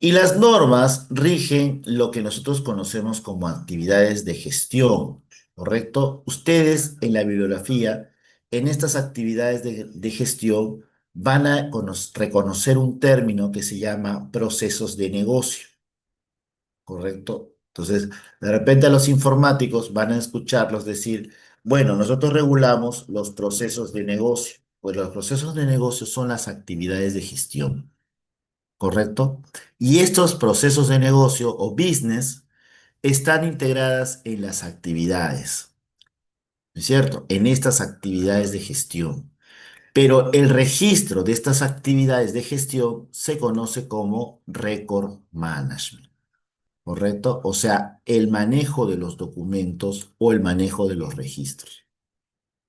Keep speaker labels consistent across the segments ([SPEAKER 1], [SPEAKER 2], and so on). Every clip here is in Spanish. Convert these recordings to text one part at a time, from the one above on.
[SPEAKER 1] Y las normas rigen lo que nosotros conocemos como actividades de gestión, ¿correcto? Ustedes en la bibliografía, en estas actividades de gestión, van a reconocer un término que se llama procesos de negocio, ¿correcto? Entonces, de repente a los informáticos van a escucharlos decir, bueno, nosotros regulamos los procesos de negocio. Pues los procesos de negocio son las actividades de gestión. ¿Correcto? Y estos procesos de negocio o business están integradas en las actividades, ¿no es cierto? En estas actividades de gestión. Pero el registro de estas actividades de gestión se conoce como record management, ¿correcto? O sea, el manejo de los documentos o el manejo de los registros.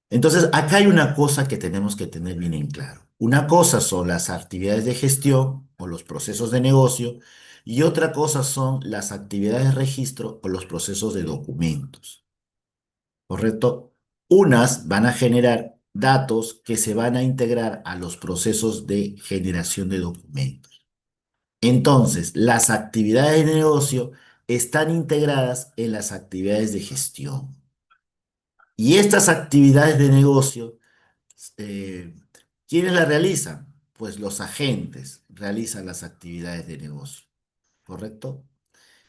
[SPEAKER 1] Entonces, acá hay una cosa que tenemos que tener bien en claro. Una cosa son las actividades de gestión o los procesos de negocio y otra cosa son las actividades de registro o los procesos de documentos, ¿correcto? Unas van a generar datos que se van a integrar a los procesos de generación de documentos. Entonces, las actividades de negocio están integradas en las actividades de gestión. Y estas actividades de negocio eh, ¿quiénes la realizan? Pues los agentes realizan las actividades de negocio, ¿correcto?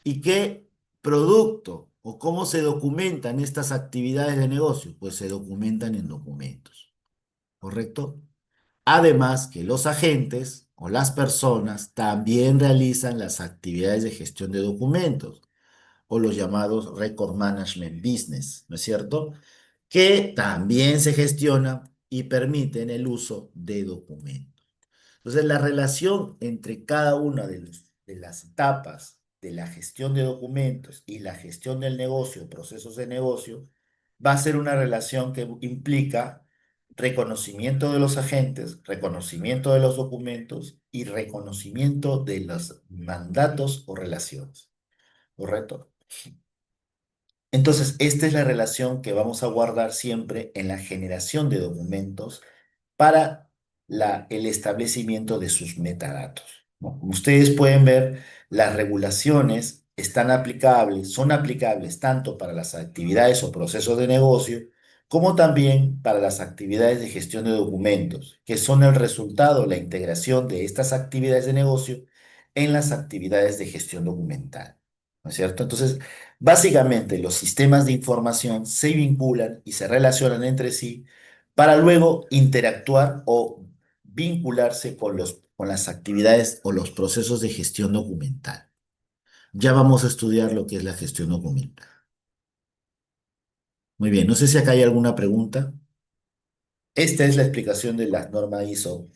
[SPEAKER 1] ¿Y qué producto o cómo se documentan estas actividades de negocio? Pues se documentan en documentos, ¿correcto? Además que los agentes o las personas también realizan las actividades de gestión de documentos o los llamados Record Management Business, ¿no es cierto? Que también se gestionan y permiten el uso de documentos. Entonces, la relación entre cada una de las etapas de la gestión de documentos y la gestión del negocio, procesos de negocio, va a ser una relación que implica reconocimiento de los agentes, reconocimiento de los documentos y reconocimiento de los mandatos o relaciones. ¿Correcto? Entonces, esta es la relación que vamos a guardar siempre en la generación de documentos para el establecimiento de sus metadatos, ¿no? Como ustedes pueden ver, las regulaciones son aplicables tanto para las actividades o procesos de negocio, como también para las actividades de gestión de documentos, que son el resultado, la integración de estas actividades de negocio en las actividades de gestión documental, ¿no es cierto? Entonces, básicamente los sistemas de información se vinculan y se relacionan entre sí para luego interactuar o vincularse con las actividades o los procesos de gestión documental. Ya vamos a estudiar lo que es la gestión documental. Muy bien, no sé si acá hay alguna pregunta. Esta es la explicación de la norma ISO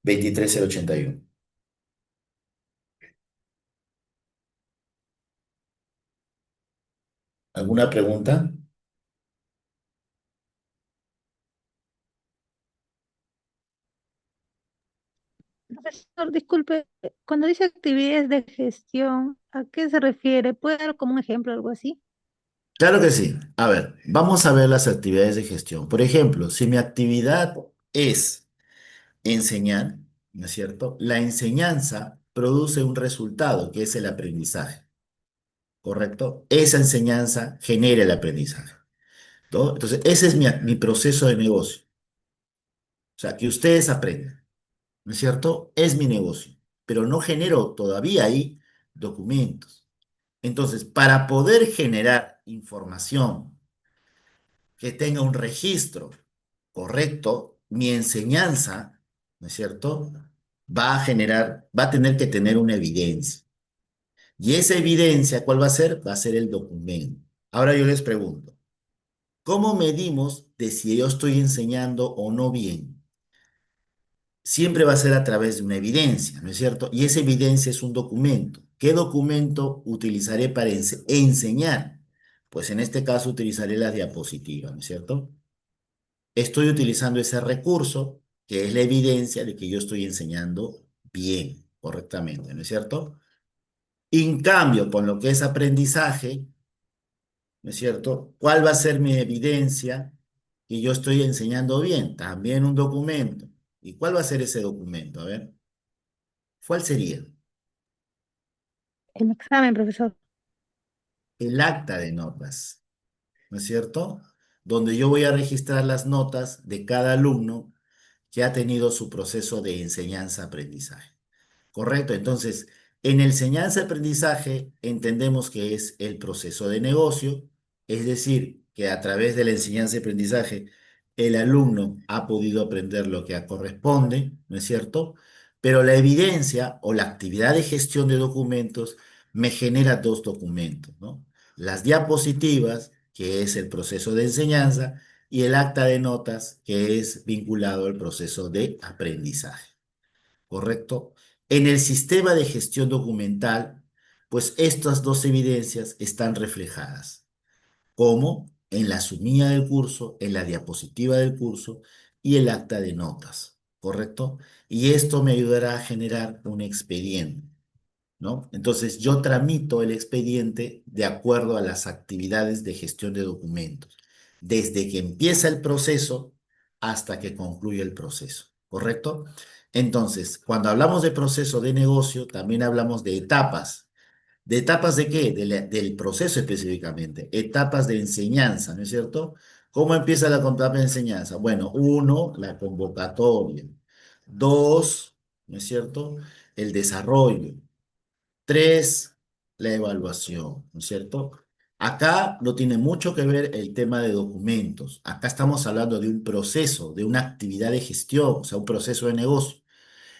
[SPEAKER 1] 23081. ¿Alguna pregunta?
[SPEAKER 2] Profesor, disculpe, cuando dice actividades de gestión, ¿a qué se refiere? ¿Puede dar como un ejemplo, algo así?
[SPEAKER 1] Claro que sí. A ver, vamos a ver las actividades de gestión. Por ejemplo, si mi actividad es enseñar, ¿no es cierto? La enseñanza produce un resultado que es el aprendizaje. ¿Correcto? Esa enseñanza genera el aprendizaje, ¿no? Entonces, ese es mi proceso de negocio. O sea, que ustedes aprendan, ¿no es cierto? Es mi negocio, pero no genero todavía ahí documentos. Entonces, para poder generar información que tenga un registro correcto, mi enseñanza, ¿no es cierto? Va a tener que tener una evidencia. Y esa evidencia, ¿cuál va a ser? Va a ser el documento. Ahora yo les pregunto, ¿cómo medimos de si yo estoy enseñando o no bien? Siempre va a ser a través de una evidencia, ¿no es cierto? Y esa evidencia es un documento. ¿Qué documento utilizaré para enseñar? Pues en este caso utilizaré las diapositivas, ¿no es cierto? Estoy utilizando ese recurso que es la evidencia de que yo estoy enseñando bien, correctamente, ¿no es cierto? En cambio, con lo que es aprendizaje, ¿no es cierto? ¿Cuál va a ser mi evidencia que yo estoy enseñando bien? También un documento. ¿Y cuál va a ser ese documento? A ver, ¿cuál sería?
[SPEAKER 2] El examen, profesor.
[SPEAKER 1] El acta de notas, ¿no es cierto? Donde yo voy a registrar las notas de cada alumno que ha tenido su proceso de enseñanza-aprendizaje. Correcto, entonces, en el enseñanza-aprendizaje entendemos que es el proceso de negocio, es decir, que a través de la enseñanza-aprendizaje el alumno ha podido aprender lo que corresponde, ¿no es cierto? Pero la evidencia o la actividad de gestión de documentos me genera dos documentos, ¿no? Las diapositivas, que es el proceso de enseñanza, y el acta de notas, que es vinculado al proceso de aprendizaje. ¿Correcto? En el sistema de gestión documental, pues estas dos evidencias están reflejadas, como en la sumilla del curso, en la diapositiva del curso y el acta de notas, ¿correcto? Y esto me ayudará a generar un expediente. ¿No? Entonces yo tramito el expediente de acuerdo a las actividades de gestión de documentos, desde que empieza el proceso hasta que concluye el proceso, ¿correcto? Entonces, cuando hablamos de proceso de negocio, también hablamos de etapas. ¿De etapas de qué? Del proceso específicamente. Etapas de enseñanza, ¿no es cierto? ¿Cómo empieza la etapa de enseñanza? Bueno, uno, la convocatoria. Dos, ¿no es cierto? El desarrollo. Tres, la evaluación, ¿no es cierto? Acá no tiene mucho que ver el tema de documentos. Acá estamos hablando de un proceso, de una actividad de gestión, o sea, un proceso de negocio.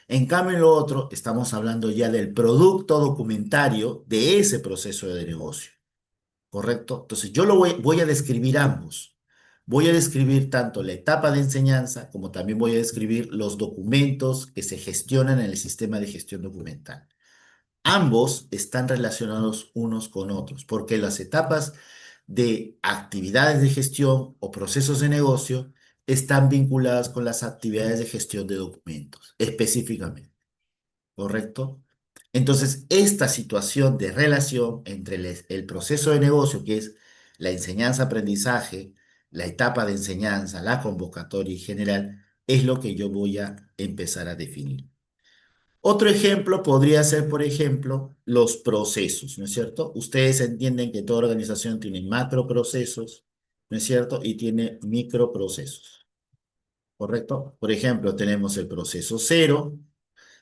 [SPEAKER 1] En cambio, en lo otro, estamos hablando ya del producto documentario de ese proceso de negocio, ¿correcto? Entonces, yo voy a describir ambos. Voy a describir tanto la etapa de enseñanza como también voy a describir los documentos que se gestionan en el sistema de gestión documental. Ambos están relacionados unos con otros, porque las etapas de actividades de gestión o procesos de negocio están vinculadas con las actividades de gestión de documentos, específicamente, ¿correcto? Entonces, esta situación de relación entre el proceso de negocio, que es la enseñanza-aprendizaje, la etapa de enseñanza, la convocatoria en general, es lo que yo voy a empezar a definir. Otro ejemplo podría ser, por ejemplo, los procesos, ¿no es cierto? Ustedes entienden que toda organización tiene macroprocesos, ¿no es cierto? Y tiene microprocesos, ¿correcto? Por ejemplo, tenemos el proceso cero,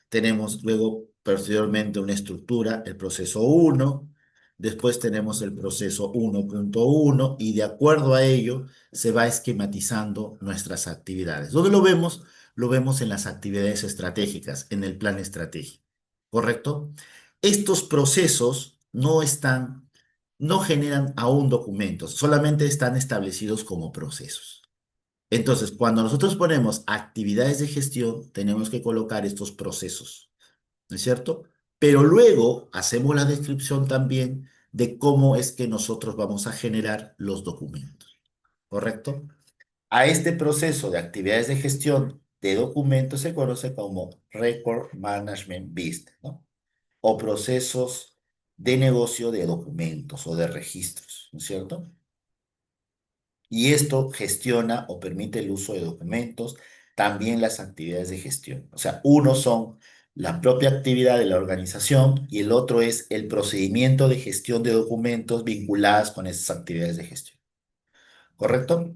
[SPEAKER 1] tenemos luego posteriormente una estructura, el proceso uno, después tenemos el proceso 1.1 y de acuerdo a ello se va esquematizando nuestras actividades. ¿Dónde lo vemos? Lo vemos en las actividades estratégicas, en el plan estratégico, ¿correcto? Estos procesos no generan aún documentos, solamente están establecidos como procesos. Entonces, cuando nosotros ponemos actividades de gestión, tenemos que colocar estos procesos, ¿no es cierto? Pero luego hacemos la descripción también de cómo es que nosotros vamos a generar los documentos, ¿correcto? A este proceso de actividades de gestión de documentos se conoce como Record Management Business, ¿no? O procesos de negocio de documentos o de registros, ¿no es cierto? Y esto gestiona o permite el uso de documentos, también las actividades de gestión. O sea, uno son la propia actividad de la organización y el otro es el procedimiento de gestión de documentos vinculadas con esas actividades de gestión. ¿Correcto?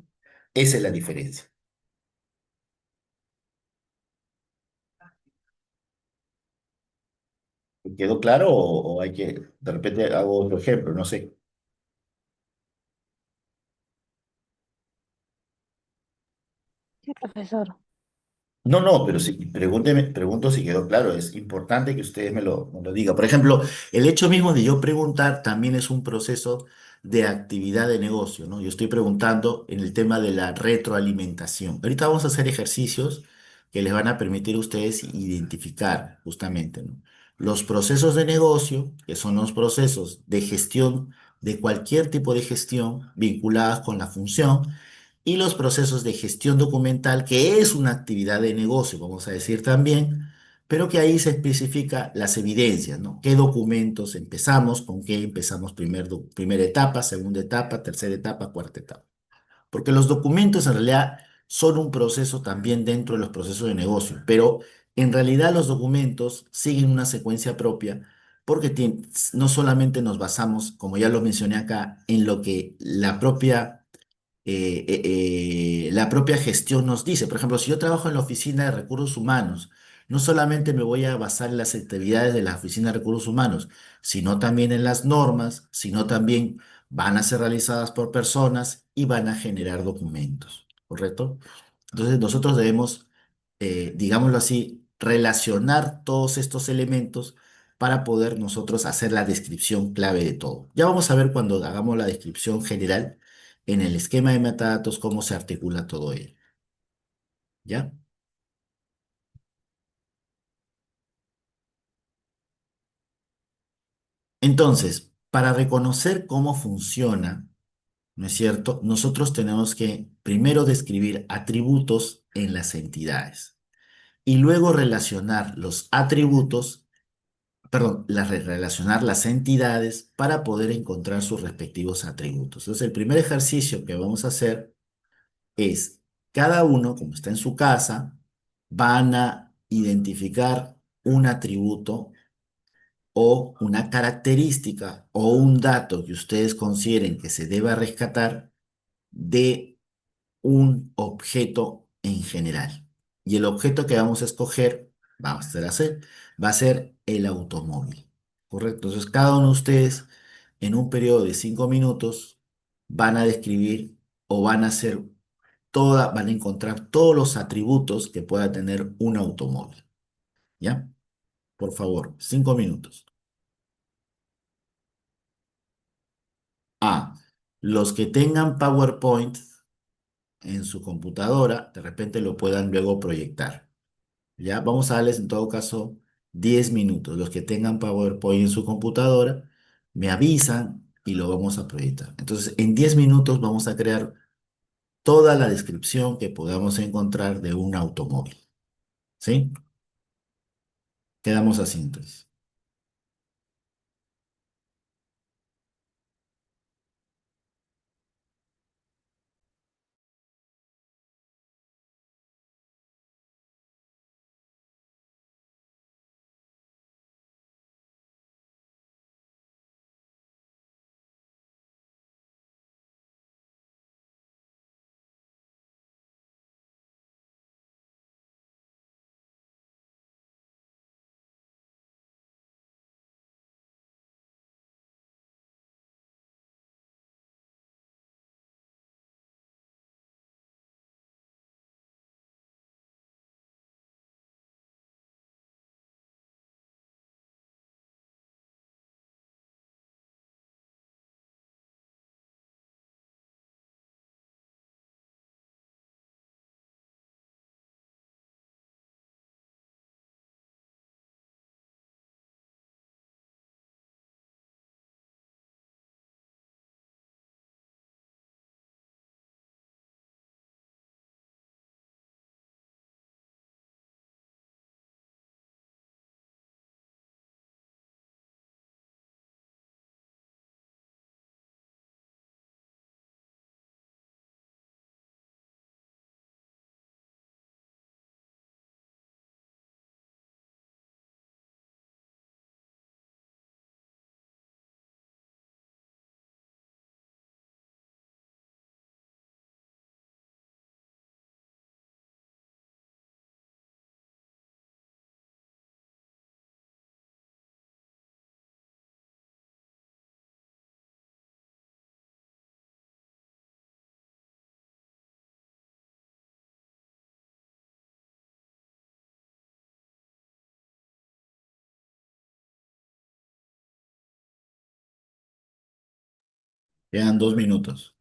[SPEAKER 1] Esa es la diferencia. ¿Quedó claro o hay que, de repente hago otro ejemplo? No sé.
[SPEAKER 2] Sí, profesor.
[SPEAKER 1] No, no, pero sí, pregunto si quedó claro. Es importante que ustedes me lo digan. Por ejemplo, el hecho mismo de yo preguntar también es un proceso de actividad de negocio, ¿no? Yo estoy preguntando en el tema de la retroalimentación. Ahorita vamos a hacer ejercicios que les van a permitir a ustedes identificar justamente, ¿no? Los procesos de negocio, que son los procesos de gestión de cualquier tipo de gestión vinculadas con la función y los procesos de gestión documental, que es una actividad de negocio, vamos a decir también, pero que ahí se especifica las evidencias, ¿no? ¿Qué documentos empezamos? ¿Con qué empezamos primera etapa, segunda etapa, tercera etapa, cuarta etapa? Porque los documentos en realidad son un proceso también dentro de los procesos de negocio, pero en realidad los documentos siguen una secuencia propia porque no solamente nos basamos, como ya lo mencioné acá, en lo que la propia gestión nos dice. Por ejemplo, si yo trabajo en la oficina de recursos humanos, no solamente me voy a basar en las actividades de la oficina de recursos humanos, sino también en las normas, sino también van a ser realizadas por personas y van a generar documentos, ¿correcto? Entonces nosotros debemos, digámoslo así, relacionar todos estos elementos para poder nosotros hacer la descripción clave de todo. Ya vamos a ver cuando hagamos la descripción general en el esquema de metadatos cómo se articula todo ello. ¿Ya? Entonces, para reconocer cómo funciona, ¿no es cierto? Nosotros tenemos que primero describir atributos en las entidades y luego relacionar los atributos, perdón, relacionar las entidades para poder encontrar sus respectivos atributos. Entonces, el primer ejercicio que vamos a hacer es, cada uno, como está en su casa, van a identificar un atributo o una característica o un dato que ustedes consideren que se deba rescatar de un objeto en general. Y el objeto que vamos a escoger, va a ser el automóvil. ¿Correcto? Entonces, cada uno de ustedes, en un periodo de 5 minutos, van a describir o van a hacer van a encontrar todos los atributos que pueda tener un automóvil. ¿Ya? Por favor, 5 minutos. A. Los que tengan PowerPoint en su computadora, de repente lo puedan luego proyectar. ¿Ya? Vamos a darles en todo caso 10 minutos. Los que tengan PowerPoint en su computadora, me avisan y lo vamos a proyectar. Entonces, en 10 minutos vamos a crear toda la descripción que podamos encontrar de un automóvil. ¿Sí? Quedamos así entonces. Quedan 2 minutos.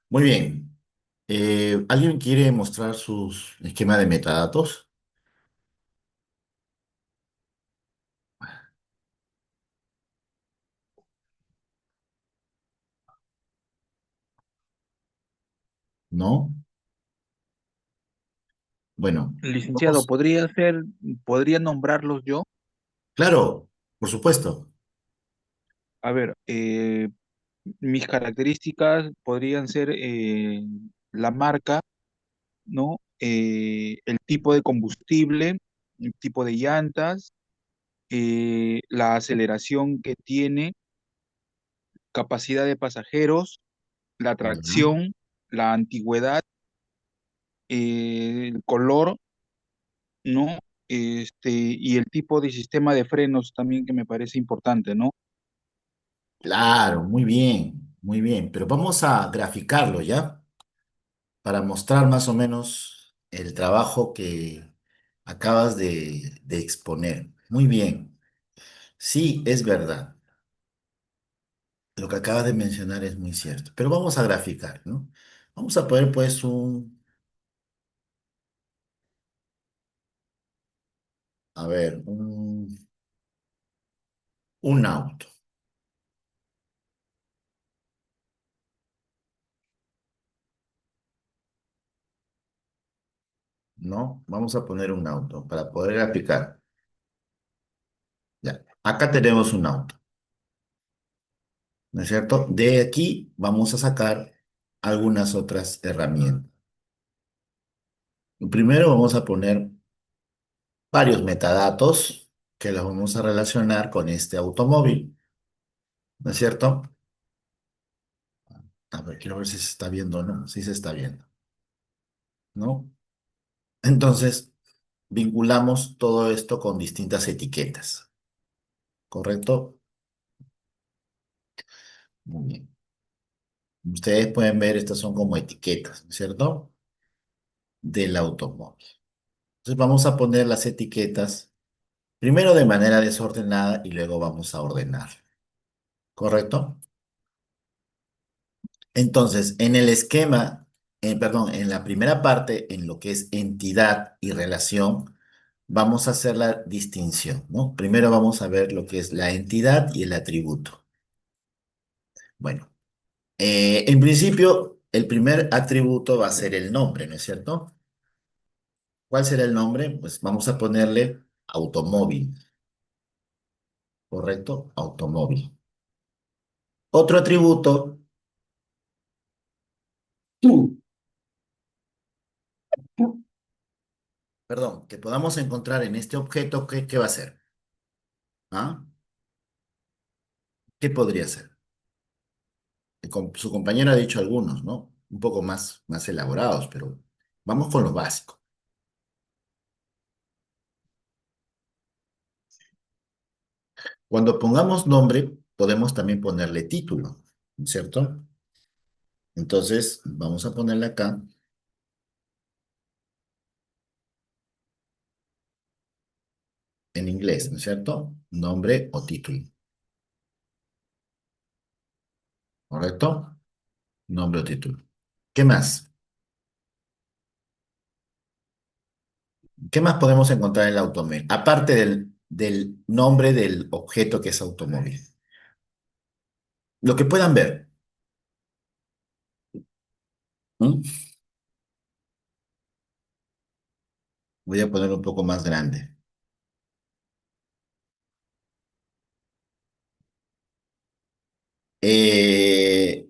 [SPEAKER 1] Muy bien. ¿Alguien quiere mostrar sus esquema de metadatos? ¿No? Bueno,
[SPEAKER 3] Licenciado,
[SPEAKER 1] vamos.
[SPEAKER 3] podría nombrarlos yo.
[SPEAKER 1] Claro, por supuesto.
[SPEAKER 3] A ver, mis características podrían ser la marca, ¿no? El tipo de combustible, el tipo de llantas, la aceleración que tiene, capacidad de pasajeros, la
[SPEAKER 1] Ya.
[SPEAKER 3] tracción, la antigüedad, el color, ¿no? Y el tipo de sistema de frenos también que me parece importante, ¿no?
[SPEAKER 1] Claro, muy bien, muy bien. Pero vamos a graficarlo, ¿ya? Para mostrar más o menos el trabajo que acabas de exponer. Muy bien. Sí, es verdad. Lo que acabas de mencionar es muy cierto. Pero vamos a graficar, ¿no? Vamos a poner pues a ver, un auto, ¿no? Vamos a poner un auto para poder graficar. Ya. Acá tenemos un auto, ¿no es cierto? De aquí vamos a sacar algunas otras herramientas. Primero vamos a poner varios metadatos que los vamos a relacionar con este automóvil, ¿no es cierto? A ver, quiero ver si se está viendo o no. Sí se está viendo, ¿no? Entonces, vinculamos todo esto con distintas etiquetas, ¿correcto? Muy bien. Ustedes pueden ver, estas son como etiquetas, ¿no es cierto? Del automóvil. Entonces, vamos a poner las etiquetas primero de manera desordenada y luego vamos a ordenar, ¿correcto? Entonces, en el esquema, perdón, en la primera parte, en lo que es entidad y relación, vamos a hacer la distinción, ¿no? Primero vamos a ver lo que es la entidad y el atributo. Bueno, en principio, el primer atributo va a ser el nombre, ¿no es cierto? ¿Cuál será el nombre? Pues vamos a ponerle automóvil, ¿correcto? Automóvil. Otro atributo, perdón, que podamos encontrar en este objeto, ¿qué va a ser? ¿Ah? ¿Qué podría ser? Su compañero ha dicho algunos, ¿no? Un poco más elaborados, pero vamos con lo básico. Cuando pongamos nombre, podemos también ponerle título, ¿cierto? Entonces, vamos a ponerle acá en inglés, ¿no es cierto? Nombre o título, ¿correcto? Nombre o título. ¿Qué más? ¿Qué más podemos encontrar en el automóvil? Aparte del nombre del objeto que es automóvil. Lo que puedan ver. ¿M? Voy a poner un poco más grande.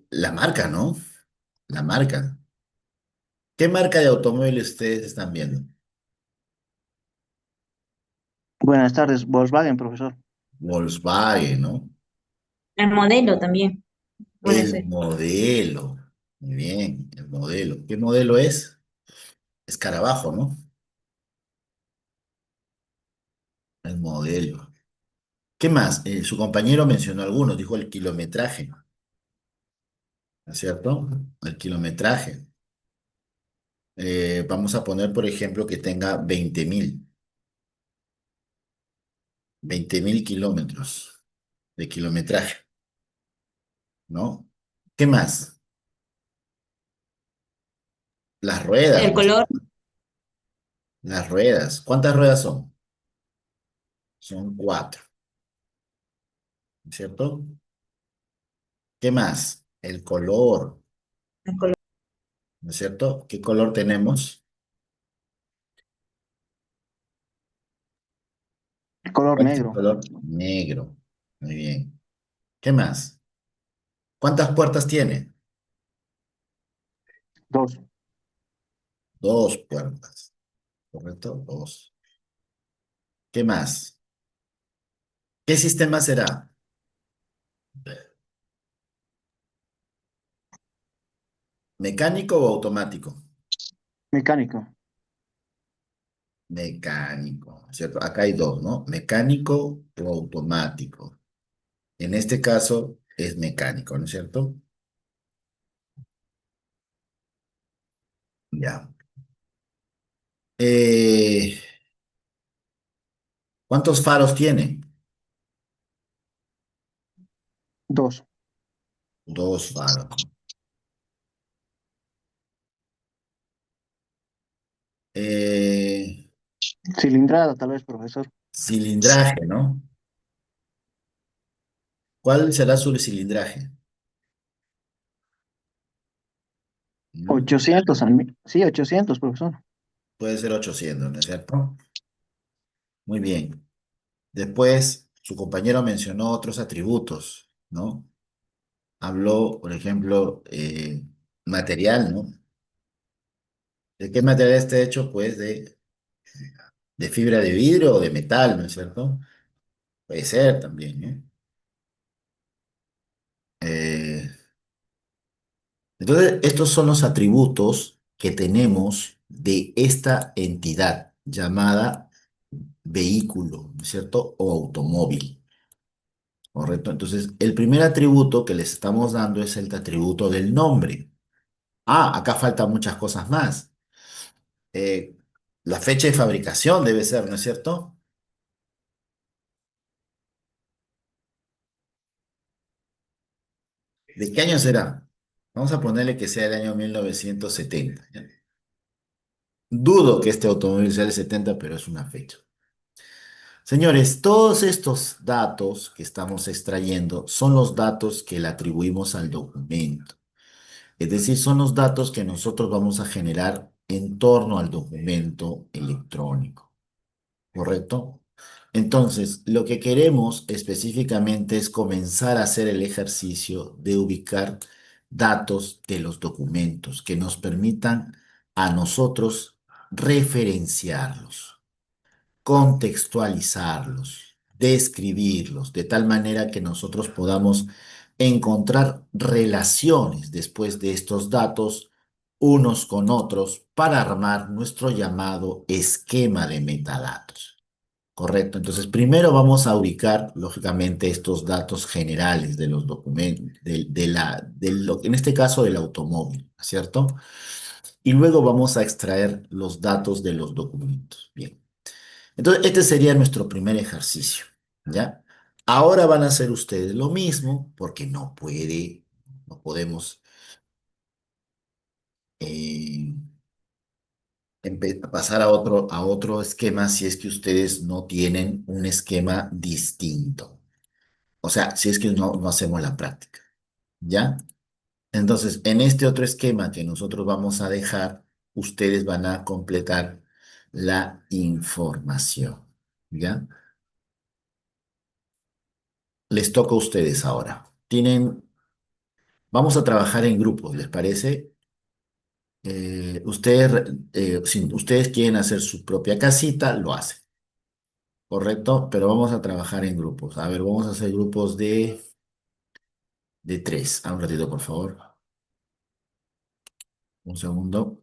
[SPEAKER 1] La marca, ¿no? La marca. ¿Qué marca de automóvil ustedes están viendo?
[SPEAKER 4] Buenas tardes, Volkswagen, profesor.
[SPEAKER 1] Volkswagen, ¿no?
[SPEAKER 5] El modelo también puede
[SPEAKER 1] El
[SPEAKER 5] ser.
[SPEAKER 1] modelo. Muy bien, el modelo. ¿Qué modelo es? Escarabajo, ¿no? El modelo. ¿Qué más? Su compañero mencionó algunos, dijo el kilometraje, ¿no es cierto? El kilometraje. Vamos a poner, por ejemplo, que tenga 20.000 kilómetros de kilometraje, ¿no? ¿Qué más? Las ruedas,
[SPEAKER 5] El
[SPEAKER 1] pues,
[SPEAKER 5] color,
[SPEAKER 1] las ruedas. ¿Cuántas ruedas son? Son cuatro, ¿cierto? ¿Qué más? El color,
[SPEAKER 5] el color
[SPEAKER 1] ¿no es cierto? ¿Qué color tenemos?
[SPEAKER 4] Color
[SPEAKER 1] ¿Cuál es el
[SPEAKER 4] negro.
[SPEAKER 1] color? Negro. Muy bien. ¿Qué más? ¿Cuántas puertas tiene?
[SPEAKER 4] Dos.
[SPEAKER 1] Dos puertas, ¿correcto? Dos. ¿Qué más? ¿Qué sistema será? ¿Mecánico o automático?
[SPEAKER 4] Mecánico.
[SPEAKER 1] Mecánico, ¿cierto? Acá hay dos, ¿no? Mecánico o automático. En este caso es mecánico, ¿no es cierto? Ya. Eh, ¿Cuántos faros tiene?
[SPEAKER 4] Dos.
[SPEAKER 1] Dos faros. Eh,
[SPEAKER 4] Cilindrada, tal vez, profesor.
[SPEAKER 1] Cilindraje, ¿no? ¿Cuál será su cilindraje? ¿Mm?
[SPEAKER 4] 800 Sí, 800, profesor.
[SPEAKER 1] Puede ser 800, ¿no es cierto? Muy bien. Después, su compañero mencionó otros atributos, ¿no? Habló, por ejemplo, material, ¿no? ¿De qué material está hecho? Pues de fibra de vidrio o de metal, ¿no es cierto? Puede ser también, ¿no? Eh, entonces, estos son los atributos que tenemos de esta entidad llamada vehículo, ¿no es cierto? O automóvil, ¿correcto? Entonces, el primer atributo que les estamos dando es el atributo del nombre. Ah, acá faltan muchas cosas más. Eh, la fecha de fabricación debe ser, ¿no es cierto? ¿De qué año será? Vamos a ponerle que sea el año 1970. ¿Ya? Dudo que este automóvil sea del 70, pero es una fecha. Señores, todos estos datos que estamos extrayendo son los datos que le atribuimos al documento. Es decir, son los datos que nosotros vamos a generar en torno al documento electrónico. ¿Correcto? Entonces, lo que queremos específicamente es comenzar a hacer el ejercicio de ubicar datos de los documentos que nos permitan a nosotros referenciarlos, contextualizarlos, describirlos, de tal manera que nosotros podamos encontrar relaciones después de estos datos unos con otros para armar nuestro llamado esquema de metadatos. Correcto. Entonces, primero vamos a ubicar, lógicamente, estos datos generales de los documentos, en este caso del automóvil, ¿cierto? Y luego vamos a extraer los datos de los documentos. Bien. Entonces, este sería nuestro primer ejercicio, ¿ya? Ahora van a hacer ustedes lo mismo, porque no podemos eh, pasar a otro esquema si es que ustedes no tienen un esquema distinto. O sea, si es que no hacemos la práctica, ¿ya? Entonces, en este otro esquema que nosotros vamos a dejar, ustedes van a completar la información, ¿ya? Les toca a ustedes ahora. Vamos a trabajar en grupos, ¿les parece? Si ustedes quieren hacer su propia casita, lo hacen, ¿correcto? Pero vamos a trabajar en grupos. A ver, vamos a hacer grupos de tres. Un ratito, por favor. Un segundo.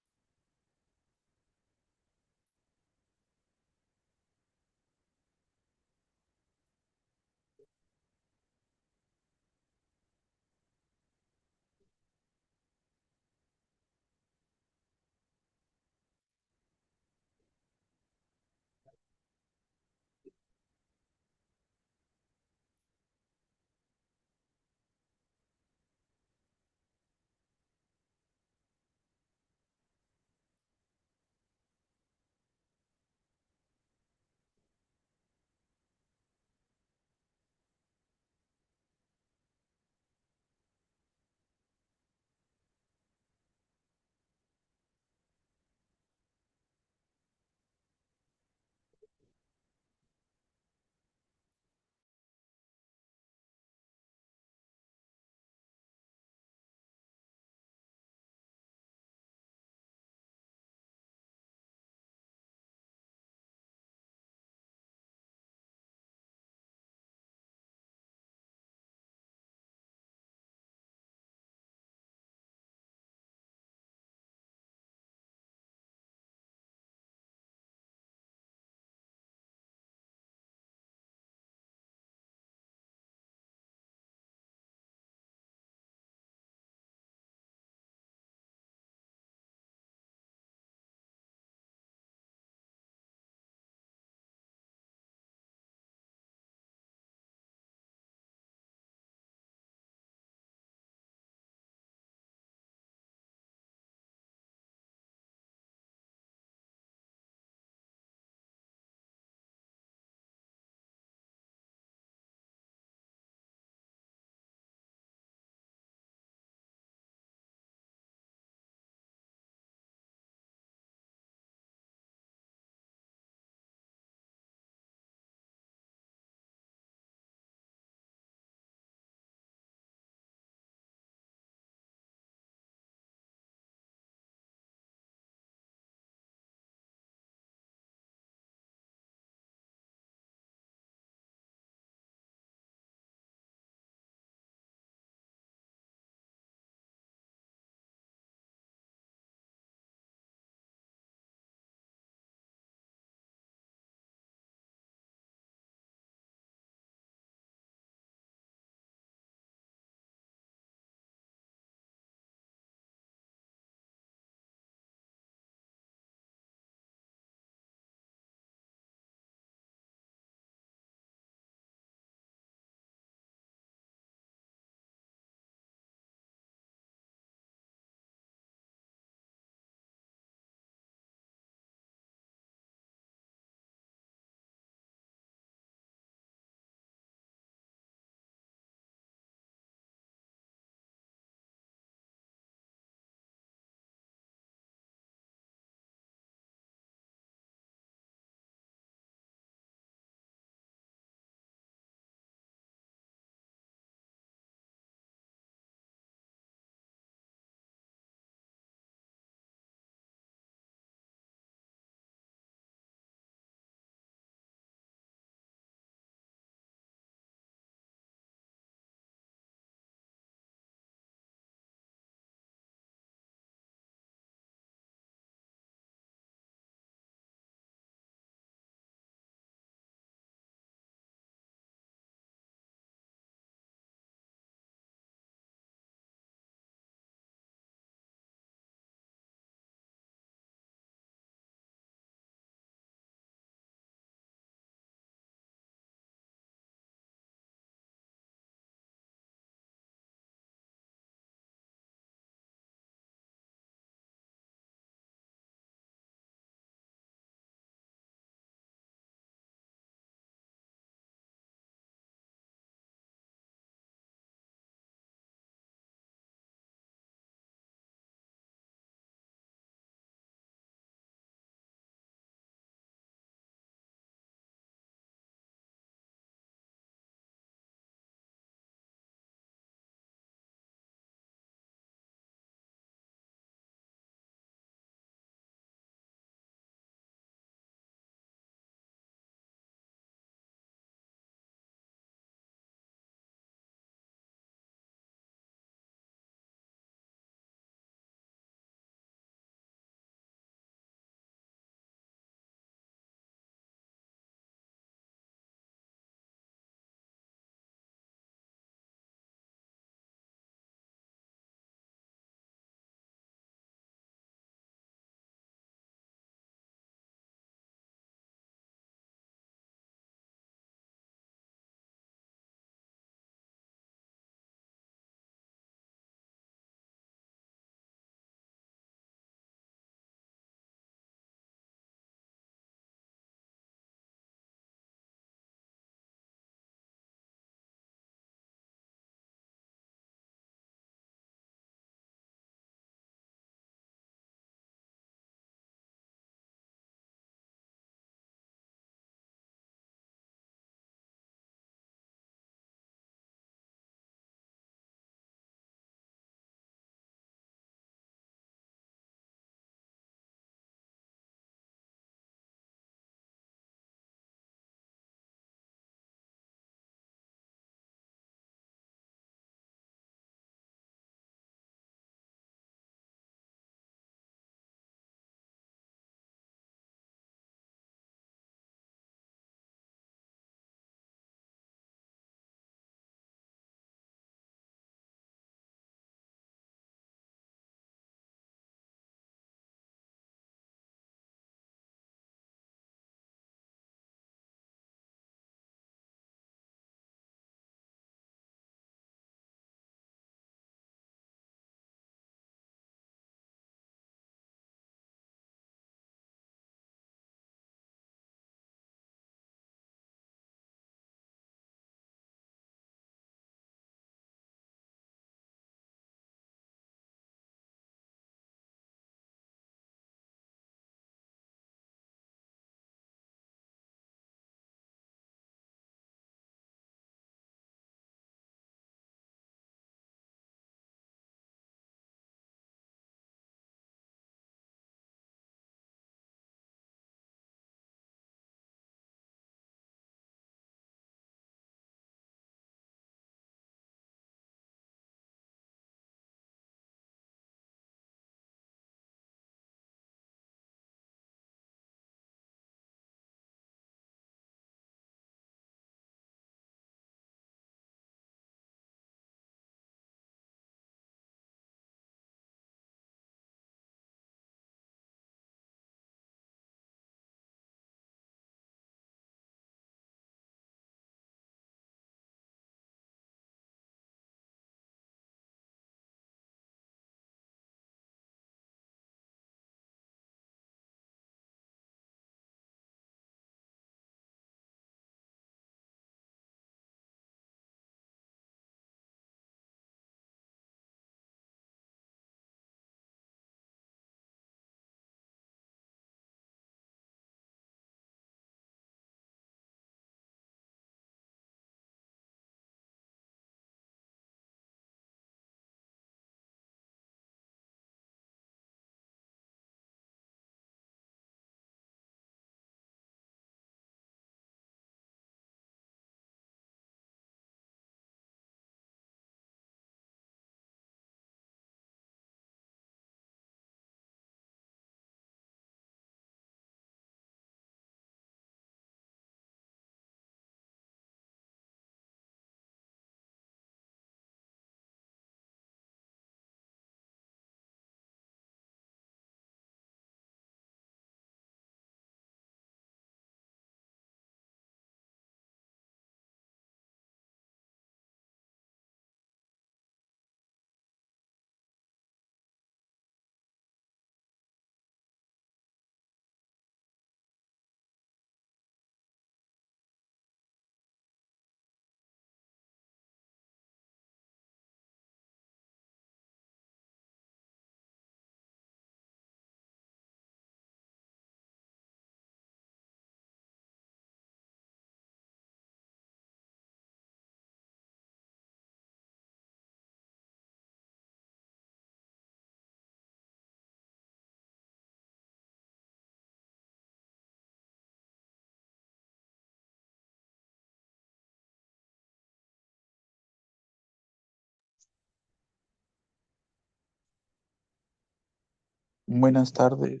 [SPEAKER 3] Buenas tardes.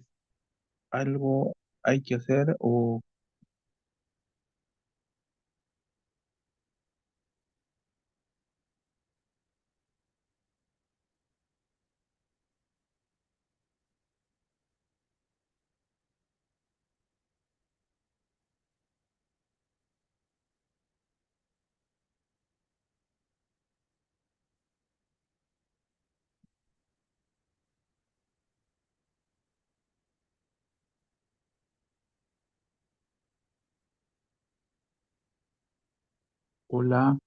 [SPEAKER 3] ¿Algo hay que hacer o hola?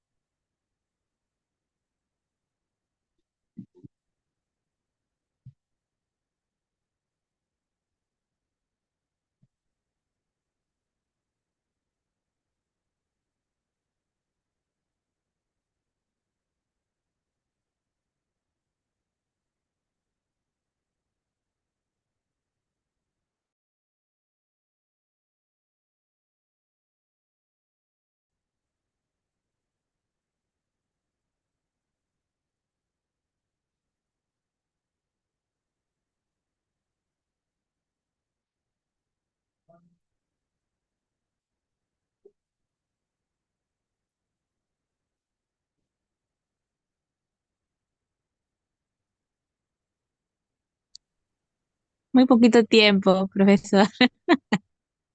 [SPEAKER 6] Muy poquito tiempo, profesor.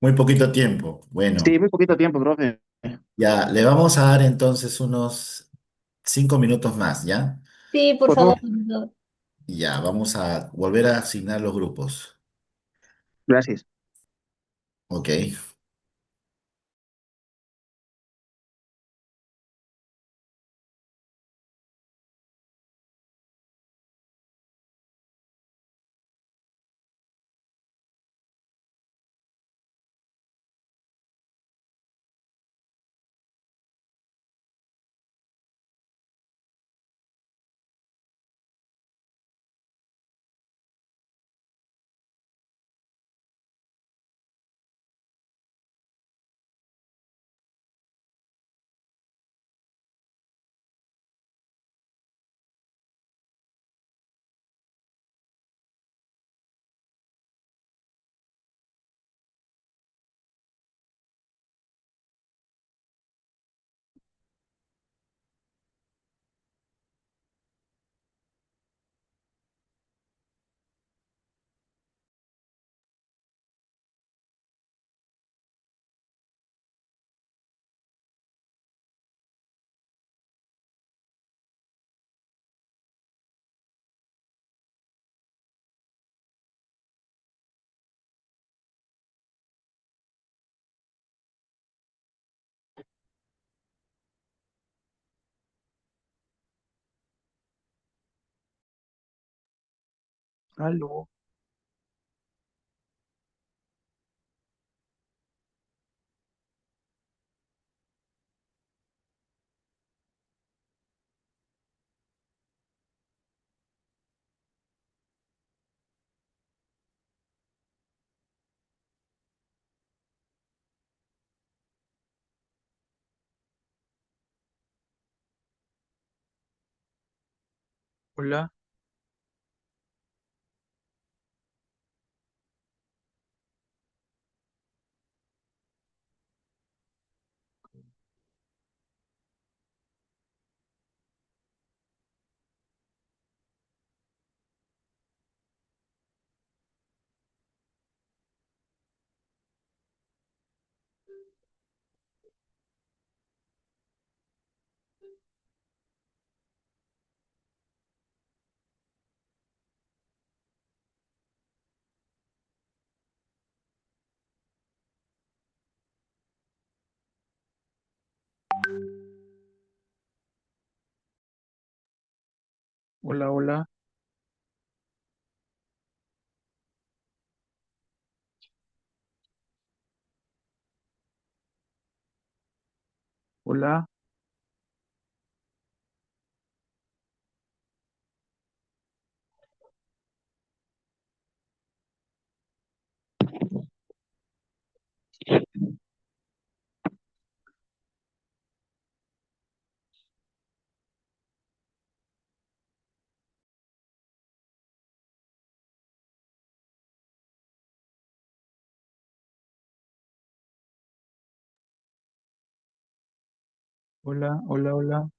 [SPEAKER 1] Muy poquito tiempo.
[SPEAKER 4] Sí,
[SPEAKER 1] Bueno,
[SPEAKER 4] muy poquito tiempo, profe.
[SPEAKER 1] ya, le vamos a dar entonces unos 5 minutos más, ¿ya?
[SPEAKER 5] Sí, por
[SPEAKER 4] Por
[SPEAKER 5] favor,
[SPEAKER 4] favor.
[SPEAKER 5] profesor.
[SPEAKER 1] Ya, vamos a volver a asignar los grupos.
[SPEAKER 4] Gracias.
[SPEAKER 1] Ok.
[SPEAKER 3] ¿Aló? Hola. Hola, hola. Hola. Hola, hola, hola.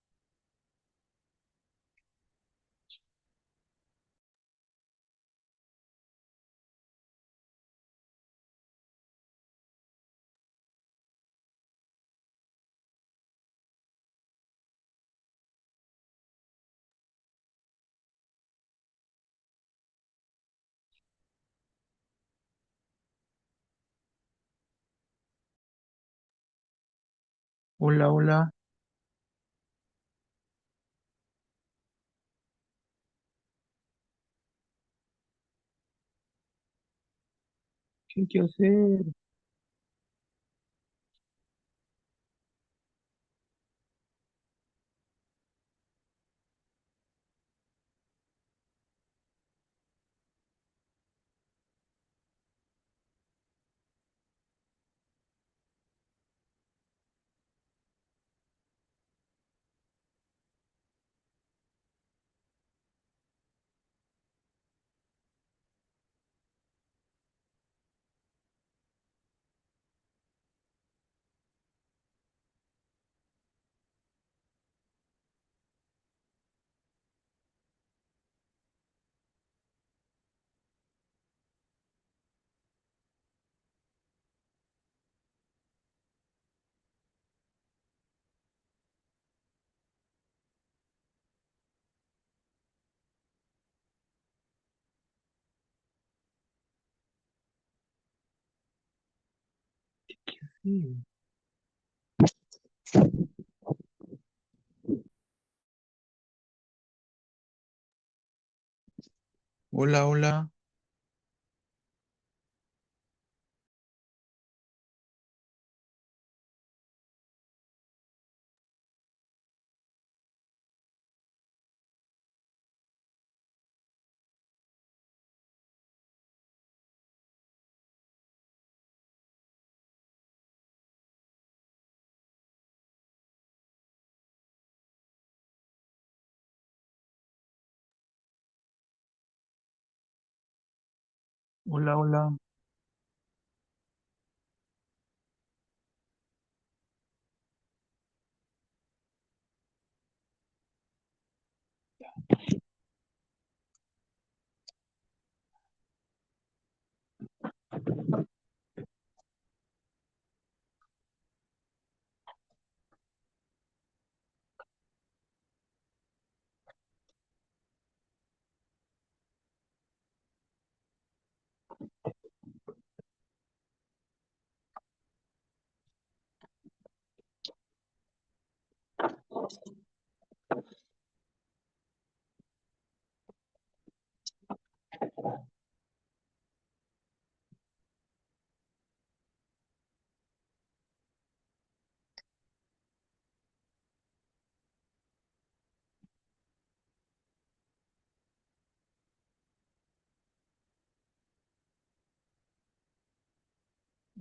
[SPEAKER 3] Hola, hola. ¿Qué hay que hacer? Sí. Hola, hola. Hola, hola.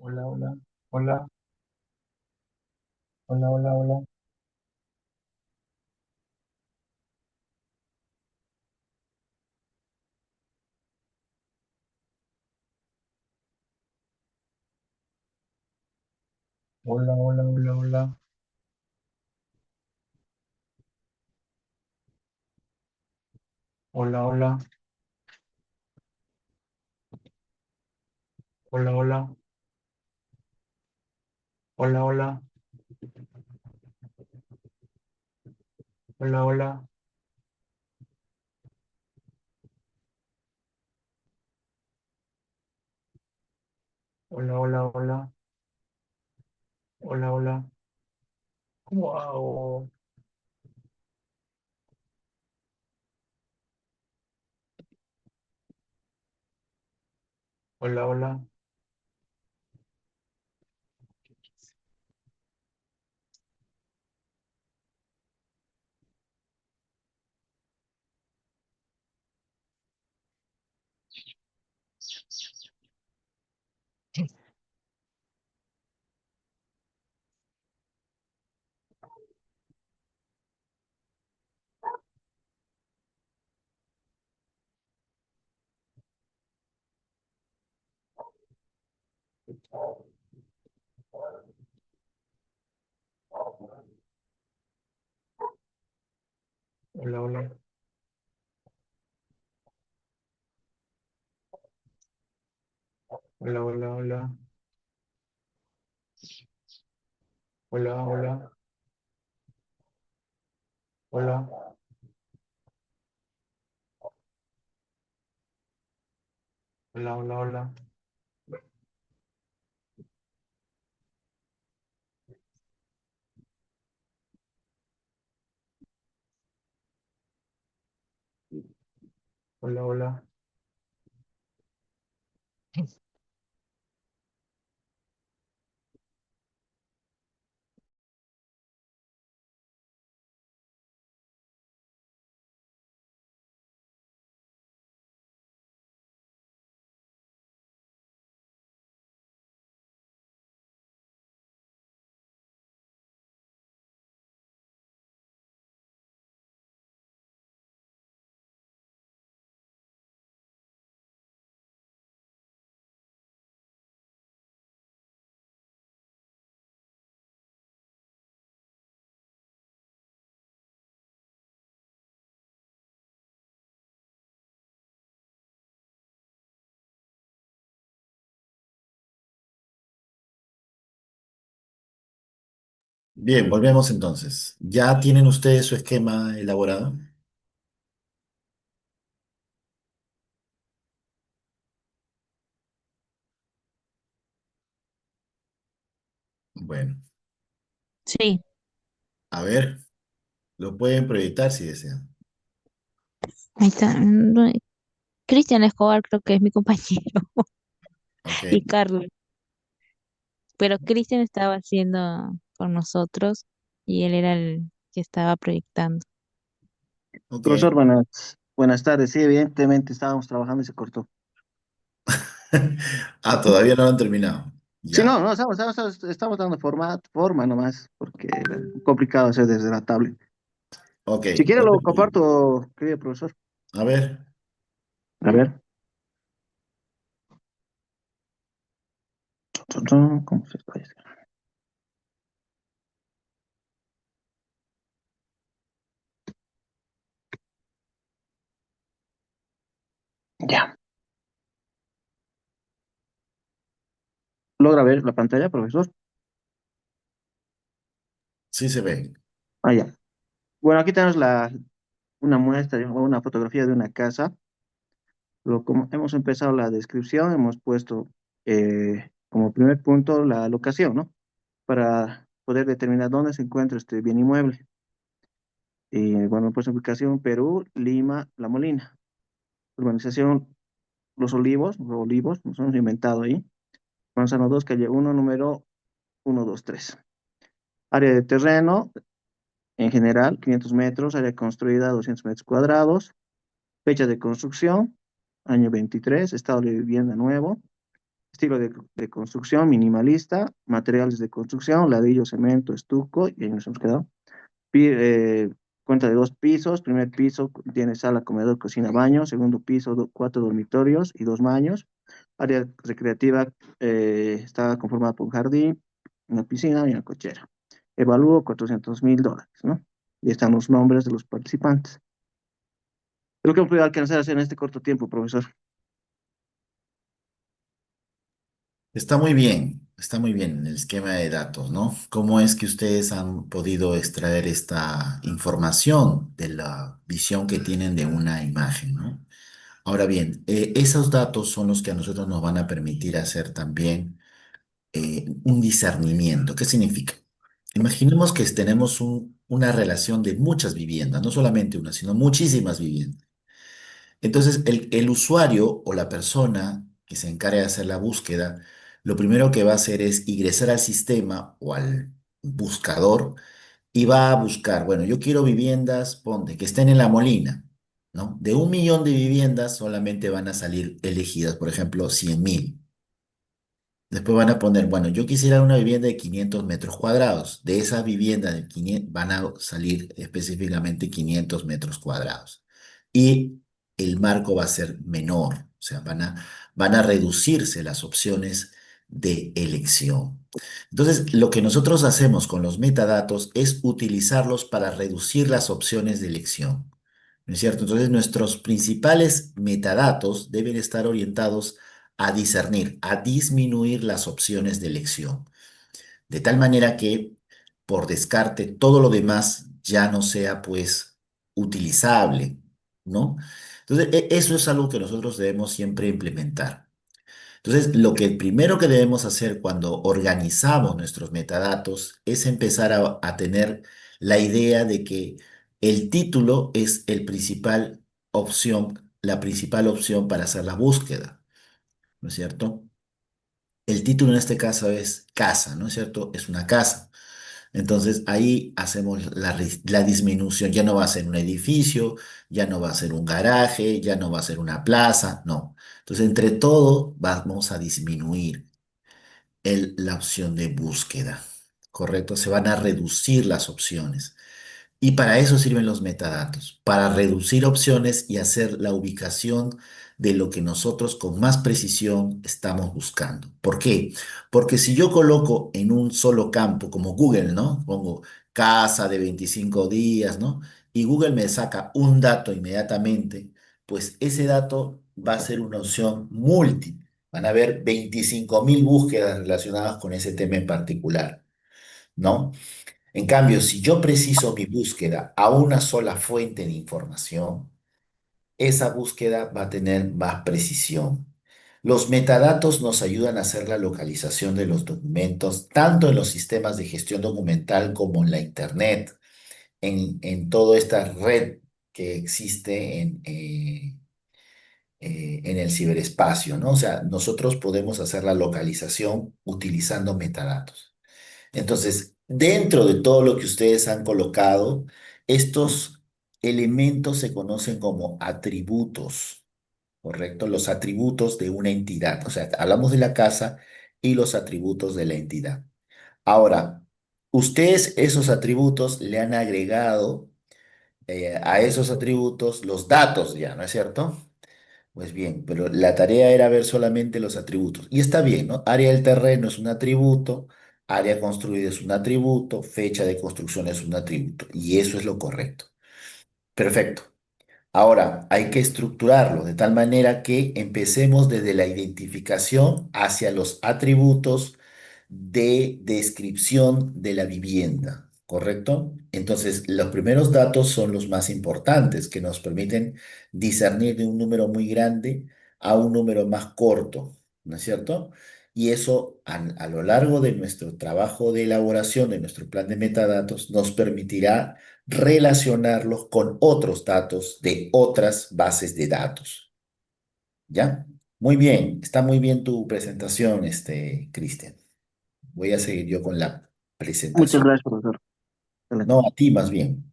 [SPEAKER 3] Hola, hola. Hola, hola, hola, hola. Hola, hola, hola, hola. Hola, hola. Hola, hola. Hola, hola. Hola, hola. Hola, hola, hola. Hola, hola. ¿Cómo hago? Hola, hola.
[SPEAKER 7] Hola, hola. Hola, hola, hola. Hola, hola. Hola. Hola, hola, hola. Hola, hola.
[SPEAKER 1] Bien, volvemos entonces. ¿Ya tienen ustedes su esquema elaborado? Bueno,
[SPEAKER 6] Sí,
[SPEAKER 1] a ver, lo pueden proyectar si desean.
[SPEAKER 6] ahí está. Cristian Escobar creo que es mi compañero
[SPEAKER 1] Ok,
[SPEAKER 6] y Carlos, pero Cristian estaba haciendo con nosotros y él era el que estaba proyectando.
[SPEAKER 1] ok.
[SPEAKER 4] Profesor, buenas tardes. Sí, evidentemente estábamos trabajando y se cortó.
[SPEAKER 1] Ah, todavía no lo han terminado.
[SPEAKER 4] Sí,
[SPEAKER 1] Ya,
[SPEAKER 4] no, estamos dando forma nomás, porque era complicado hacer desde la tablet.
[SPEAKER 1] ok.
[SPEAKER 4] Si quiere
[SPEAKER 1] No
[SPEAKER 4] lo
[SPEAKER 1] te preocupes.
[SPEAKER 4] comparto, querido profesor.
[SPEAKER 1] A ver,
[SPEAKER 4] A ver. ¿Cómo se puede hacer? Ya. ¿Logra ver la pantalla, profesor?
[SPEAKER 1] sí se ve.
[SPEAKER 4] Ah, ya. Bueno, aquí tenemos una muestra o una fotografía de una casa. Como hemos empezado la descripción, hemos puesto como primer punto la locación, ¿no? Para poder determinar dónde se encuentra este bien inmueble. Y bueno, pues ubicación Perú, Lima, La Molina. Urbanización Los Olivos, nos hemos inventado ahí. Manzano 2 calle uno número 123. Área de terreno, en general, 500 metros. Área construida, 200 metros cuadrados. Fecha de construcción, año 23. Estado de vivienda nuevo. Estilo de construcción minimalista. Materiales de construcción, ladrillo, cemento, estuco. Y ahí nos hemos quedado. Pi- eh, Cuenta de dos pisos. Primer piso tiene sala, comedor, cocina, baño. Segundo piso, cuatro dormitorios y dos baños. Área recreativa está conformada por un jardín, una piscina y una cochera. Evalúo $400.000, ¿no? Y están los nombres de los participantes. Lo que hemos podido alcanzar a hacer en este corto tiempo, profesor.
[SPEAKER 1] Está muy bien el esquema de datos, ¿no? ¿Cómo es que ustedes han podido extraer esta información de la visión que tienen de una imagen, ¿no? Ahora bien, esos datos son los que a nosotros nos van a permitir hacer también un discernimiento. ¿Qué significa? Imaginemos que tenemos una relación de muchas viviendas, no solamente una, sino muchísimas viviendas. Entonces, el usuario o la persona que se encarga de hacer la búsqueda, lo primero que va a hacer es ingresar al sistema o al buscador y va a buscar, bueno, yo quiero viviendas, ponte, que estén en La Molina, ¿no? De 1 millón de viviendas solamente van a salir elegidas, por ejemplo, 100.000. Después van a poner, bueno, yo quisiera una vivienda de 500 metros cuadrados. De esa vivienda de 500 van a salir específicamente 500 metros cuadrados. Y el marco va a ser menor, o sea, van a reducirse las opciones de elección. Entonces, lo que nosotros hacemos con los metadatos es utilizarlos para reducir las opciones de elección. ¿No es cierto? Entonces, nuestros principales metadatos deben estar orientados a discernir, a disminuir las opciones de elección, de tal manera que por descarte todo lo demás ya no sea pues utilizable, ¿no? Entonces, eso es algo que nosotros debemos siempre implementar. Entonces, lo que primero que debemos hacer cuando organizamos nuestros metadatos es empezar a tener la idea de que el título es la principal opción para hacer la búsqueda, ¿no es cierto? El título en este caso es casa, ¿no es cierto? Es una casa. Entonces ahí hacemos la disminución, ya no va a ser un edificio, ya no va a ser un garaje, ya no va a ser una plaza, no. Entonces entre todo vamos a disminuir la opción de búsqueda, ¿correcto? Se van a reducir las opciones. Y para eso sirven los metadatos, para reducir opciones y hacer la ubicación de lo que nosotros con más precisión estamos buscando. ¿Por qué? Porque si yo coloco en un solo campo, como Google, ¿no? Pongo casa de 25 días, ¿no? Y Google me saca un dato inmediatamente, pues ese dato va a ser una opción múltiple. Van a haber 25.000 búsquedas relacionadas con ese tema en particular, ¿no? En cambio, si yo preciso mi búsqueda a una sola fuente de información, esa búsqueda va a tener más precisión. Los metadatos nos ayudan a hacer la localización de los documentos, tanto en los sistemas de gestión documental como en la Internet, en toda esta red que existe en el ciberespacio, ¿no? O sea, nosotros podemos hacer la localización utilizando metadatos. Entonces, dentro de todo lo que ustedes han colocado, estos elementos se conocen como atributos, ¿correcto? Los atributos de una entidad. O sea, hablamos de la casa y los atributos de la entidad. Ahora, ustedes esos atributos le han agregado a esos atributos los datos ya, ¿no es cierto? Pues bien, pero la tarea era ver solamente los atributos. Y está bien, ¿no? Área del terreno es un atributo, área construida es un atributo, fecha de construcción es un atributo. Y eso es lo correcto. Perfecto. Ahora, hay que estructurarlo de tal manera que empecemos desde la identificación hacia los atributos de descripción de la vivienda, ¿correcto? Entonces, los primeros datos son los más importantes, que nos permiten discernir de un número muy grande a un número más corto, ¿no es cierto? Y eso a lo largo de nuestro trabajo de elaboración de nuestro plan de metadatos nos permitirá relacionarlos con otros datos de otras bases de datos. ¿Ya? Muy bien, está muy bien tu presentación, Cristian. Voy a seguir yo con la
[SPEAKER 4] Muchas
[SPEAKER 1] presentación.
[SPEAKER 4] gracias, profesor. Excelente.
[SPEAKER 1] No, a ti más bien.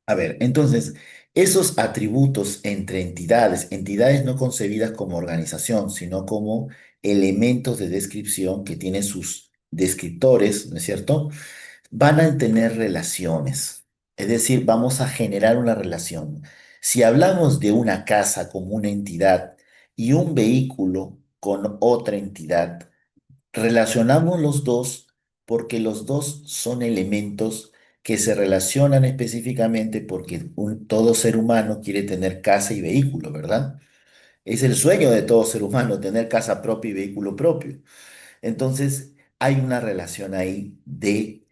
[SPEAKER 1] A ver, entonces, esos atributos entre entidades, entidades no concebidas como organización, sino como elementos de descripción que tienen sus descriptores, ¿no es cierto? Van a tener relaciones. Es decir, vamos a generar una relación. Si hablamos de una casa como una entidad y un vehículo con otra entidad, relacionamos los dos porque los dos son elementos que se relacionan específicamente porque todo ser humano quiere tener casa y vehículo, ¿verdad? Es el sueño de todo ser humano, tener casa propia y vehículo propio. Entonces, hay una relación ahí de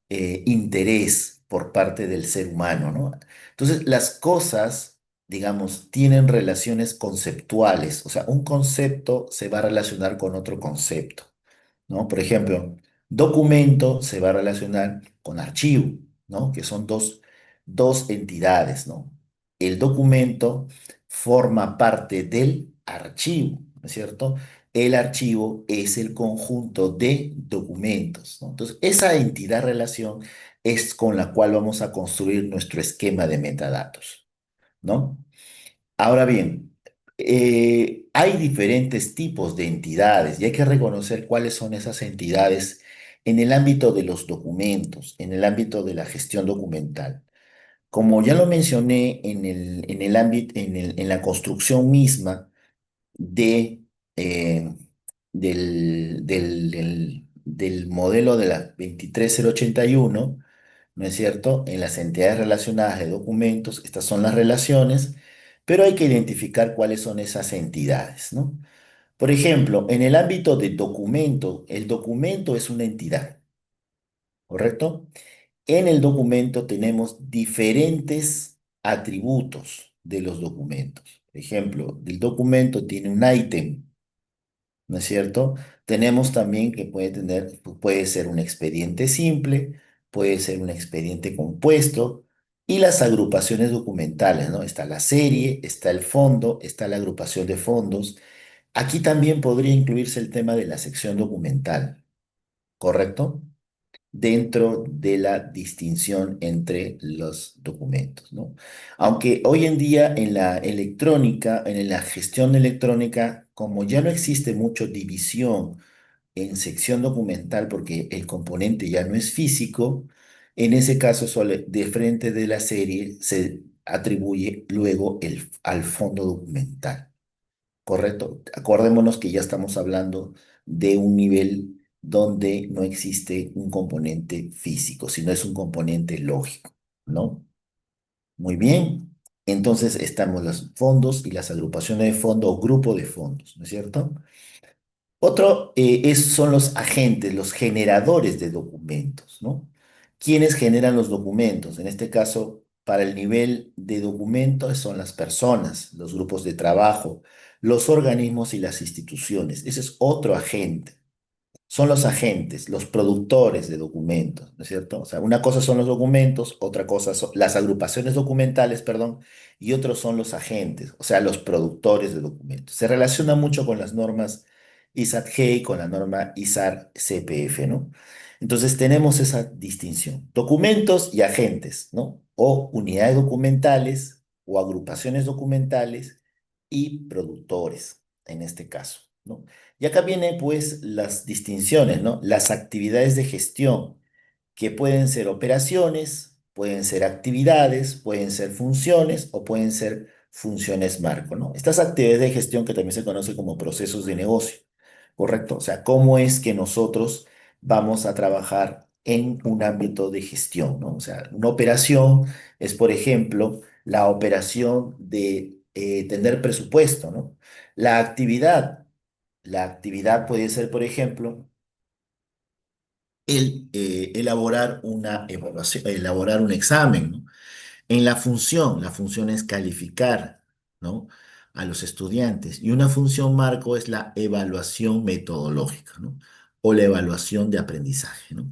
[SPEAKER 1] interés por parte del ser humano, ¿no? Entonces, las cosas, digamos, tienen relaciones conceptuales, o sea, un concepto se va a relacionar con otro concepto, ¿no? Por ejemplo, documento se va a relacionar con archivo, ¿no? Que son dos entidades, ¿no? El documento forma parte del archivo, ¿no es cierto? El archivo es el conjunto de documentos, ¿no? Entonces, esa entidad relación es con la cual vamos a construir nuestro esquema de metadatos, ¿no? Ahora bien, hay diferentes tipos de entidades y hay que reconocer cuáles son esas entidades en el ámbito de los documentos, en el ámbito de la gestión documental. Como ya lo mencioné en el ámbito, en la construcción misma de, eh, del modelo de la 23081, ¿no es cierto? En las entidades relacionadas de documentos, estas son las relaciones, pero hay que identificar cuáles son esas entidades, ¿no? Por ejemplo, en el ámbito de documento, el documento es una entidad, ¿correcto? En el documento tenemos diferentes atributos de los documentos. Por ejemplo, el documento tiene un ítem, ¿no es cierto? Tenemos también que puede ser un expediente simple, puede ser un expediente compuesto, y las agrupaciones documentales, ¿no? Está la serie, está el fondo, está la agrupación de fondos. Aquí también podría incluirse el tema de la sección documental, ¿correcto? Dentro de la distinción entre los documentos, ¿no? Aunque hoy en día en la electrónica, en la gestión electrónica, como ya no existe mucho división en sección documental porque el componente ya no es físico, en ese caso de frente de la serie se atribuye luego al fondo documental. Correcto. Acordémonos que ya estamos hablando de un nivel donde no existe un componente físico, sino es un componente lógico, ¿no? Muy bien. Entonces estamos los fondos y las agrupaciones de fondos o grupo de fondos, ¿no es cierto? Otro son los agentes, los generadores de documentos, ¿no? ¿Quiénes generan los documentos? En este caso, para el nivel de documentos son las personas, los grupos de trabajo, los organismos y las instituciones. Ese es otro agente. Son los agentes, los productores de documentos, ¿no es cierto? O sea, una cosa son los documentos, otra cosa son las agrupaciones documentales, perdón, y otros son los agentes, o sea, los productores de documentos. Se relaciona mucho con las normas ISAT-G y con la norma ISAR-CPF, ¿no? Entonces tenemos esa distinción, documentos y agentes, ¿no? O unidades documentales o agrupaciones documentales y productores, en este caso, ¿no? Y acá vienen pues las distinciones, ¿no? Las actividades de gestión, que pueden ser operaciones, pueden ser actividades, pueden ser funciones o pueden ser funciones marco, ¿no? Estas actividades de gestión que también se conocen como procesos de negocio, ¿correcto? O sea, cómo es que nosotros vamos a trabajar en un ámbito de gestión, ¿no? O sea, una operación es, por ejemplo, la operación de tener presupuesto, ¿no? La actividad la actividad puede ser, por ejemplo, elaborar una evaluación, elaborar un examen, ¿no? En la función es calificar, ¿no? A los estudiantes. Y una función marco es la evaluación metodológica, ¿no? O la evaluación de aprendizaje, ¿no?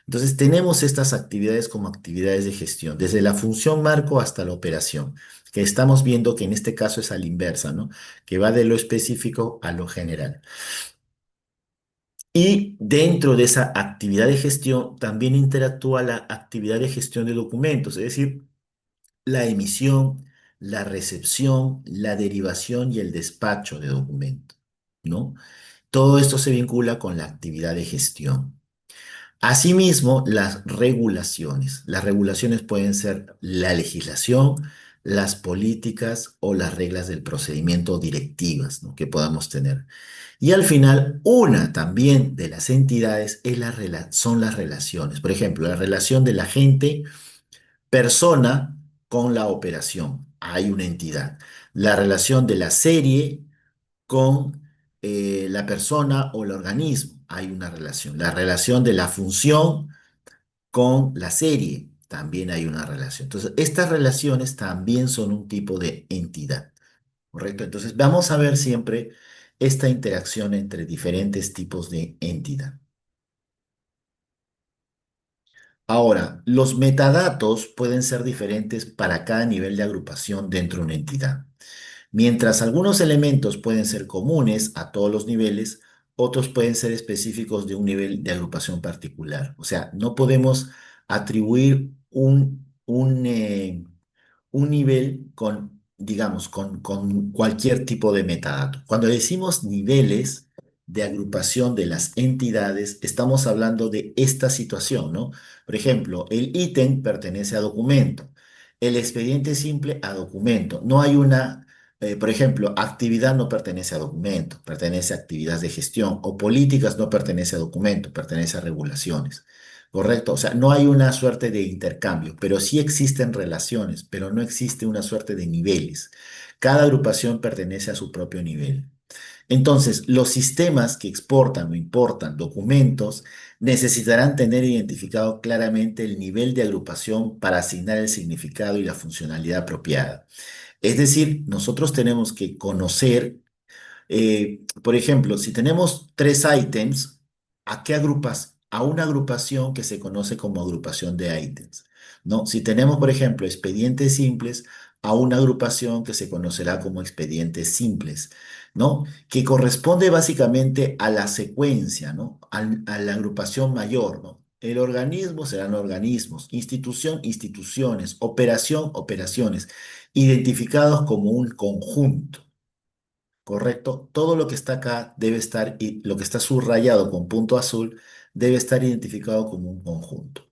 [SPEAKER 1] Entonces, tenemos estas actividades como actividades de gestión, desde la función marco hasta la operación, que estamos viendo que en este caso es a la inversa, ¿no? Que va de lo específico a lo general. Y dentro de esa actividad de gestión también interactúa la actividad de gestión de documentos, es decir, la emisión, la recepción, la derivación y el despacho de documentos, ¿no? Todo esto se vincula con la actividad de gestión. Asimismo, las regulaciones. Las regulaciones pueden ser la legislación, las políticas o las reglas del procedimiento directivas, ¿no? Que podamos tener. Y al final, una también de las entidades son las relaciones. Por ejemplo, la relación del agente persona con la operación. Hay una entidad. La relación de la serie con la persona o el organismo. Hay una relación. La relación de la función con la serie. También hay una relación. Entonces, estas relaciones también son un tipo de entidad. ¿Correcto? Entonces, vamos a ver siempre esta interacción entre diferentes tipos de entidad. Ahora, los metadatos pueden ser diferentes para cada nivel de agrupación dentro de una entidad. Mientras algunos elementos pueden ser comunes a todos los niveles, otros pueden ser específicos de un nivel de agrupación particular. O sea, no podemos atribuir un nivel con, digamos, con cualquier tipo de metadato. Cuando decimos niveles de agrupación de las entidades, estamos hablando de esta situación, ¿no? Por ejemplo, el ítem pertenece a documento, el expediente simple a documento. No hay por ejemplo, actividad no pertenece a documento, pertenece a actividades de gestión, o políticas no pertenece a documento, pertenece a regulaciones, ¿correcto? O sea, no hay una suerte de intercambio, pero sí existen relaciones, pero no existe una suerte de niveles. Cada agrupación pertenece a su propio nivel. Entonces, los sistemas que exportan o importan documentos necesitarán tener identificado claramente el nivel de agrupación para asignar el significado y la funcionalidad apropiada. Es decir, nosotros tenemos que conocer, por ejemplo, si tenemos tres ítems, ¿a qué agrupas? A una agrupación que se conoce como agrupación de ítems, ¿no? Si tenemos, por ejemplo, expedientes simples, a una agrupación que se conocerá como expedientes simples, ¿no? Que corresponde básicamente a la secuencia, ¿no? A la agrupación mayor, ¿no? El organismo serán organismos, institución, instituciones, operación, operaciones, identificados como un conjunto. ¿Correcto? Todo lo que está acá debe estar, y lo que está subrayado con punto azul, debe estar identificado como un conjunto.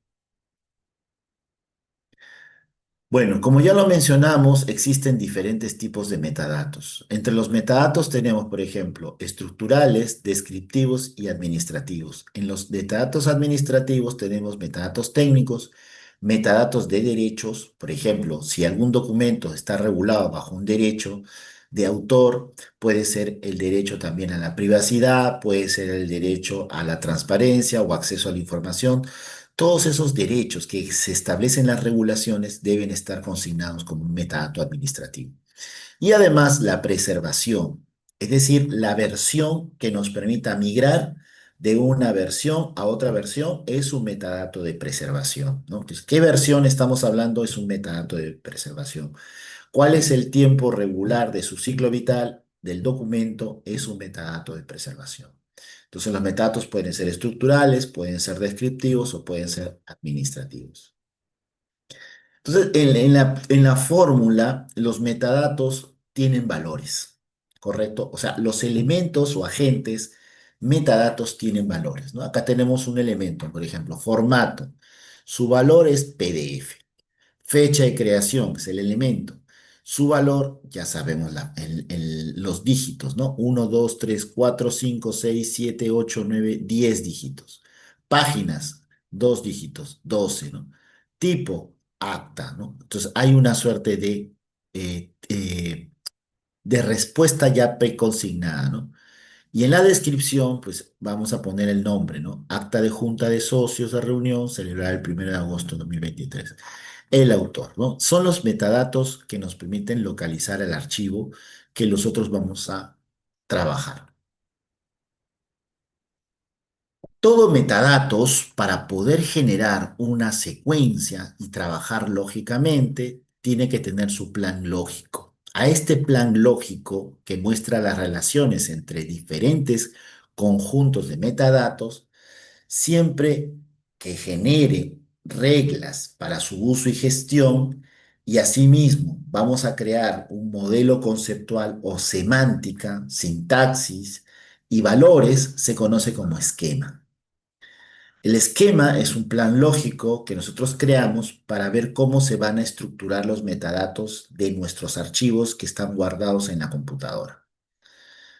[SPEAKER 1] Bueno, como ya lo mencionamos, existen diferentes tipos de metadatos. Entre los metadatos tenemos, por ejemplo, estructurales, descriptivos y administrativos. En los metadatos administrativos tenemos metadatos técnicos, metadatos de derechos. Por ejemplo, si algún documento está regulado bajo un derecho de autor, puede ser el derecho también a la privacidad, puede ser el derecho a la transparencia o acceso a la información. Todos esos derechos que se establecen en las regulaciones deben estar consignados como un metadato administrativo. Y además la preservación, es decir, la versión que nos permita migrar de una versión a otra versión es un metadato de preservación, ¿no? Entonces, ¿qué versión estamos hablando? Es un metadato de preservación. ¿Cuál es el tiempo regular de su ciclo vital del documento? Es un metadato de preservación. Entonces los metadatos pueden ser estructurales, pueden ser descriptivos o pueden ser administrativos. Entonces en la fórmula los metadatos tienen valores, ¿correcto? O sea, los elementos o agentes metadatos tienen valores, ¿no? Acá tenemos un elemento, por ejemplo, formato. Su valor es PDF. Fecha de creación es el elemento. Su valor, ya sabemos los dígitos, ¿no? 1, 2, 3, 4, 5, 6, 7, 8, 9, 10 dígitos. Páginas, 2 dígitos, 12, ¿no? Tipo, acta, ¿no? Entonces hay una suerte eh, eh, de respuesta ya preconsignada, ¿no? Y en la descripción, pues vamos a poner el nombre, ¿no? Acta de junta de socios de reunión celebrada el 1 de agosto de 2023. El autor, ¿no? Son los metadatos que nos permiten localizar el archivo que nosotros vamos a trabajar. Todo metadatos, para poder generar una secuencia y trabajar lógicamente, tiene que tener su plan lógico. A este plan lógico, que muestra las relaciones entre diferentes conjuntos de metadatos, siempre que genere reglas para su uso y gestión, y asimismo vamos a crear un modelo conceptual o semántica, sintaxis y valores, se conoce como esquema. El esquema es un plan lógico que nosotros creamos para ver cómo se van a estructurar los metadatos de nuestros archivos que están guardados en la computadora.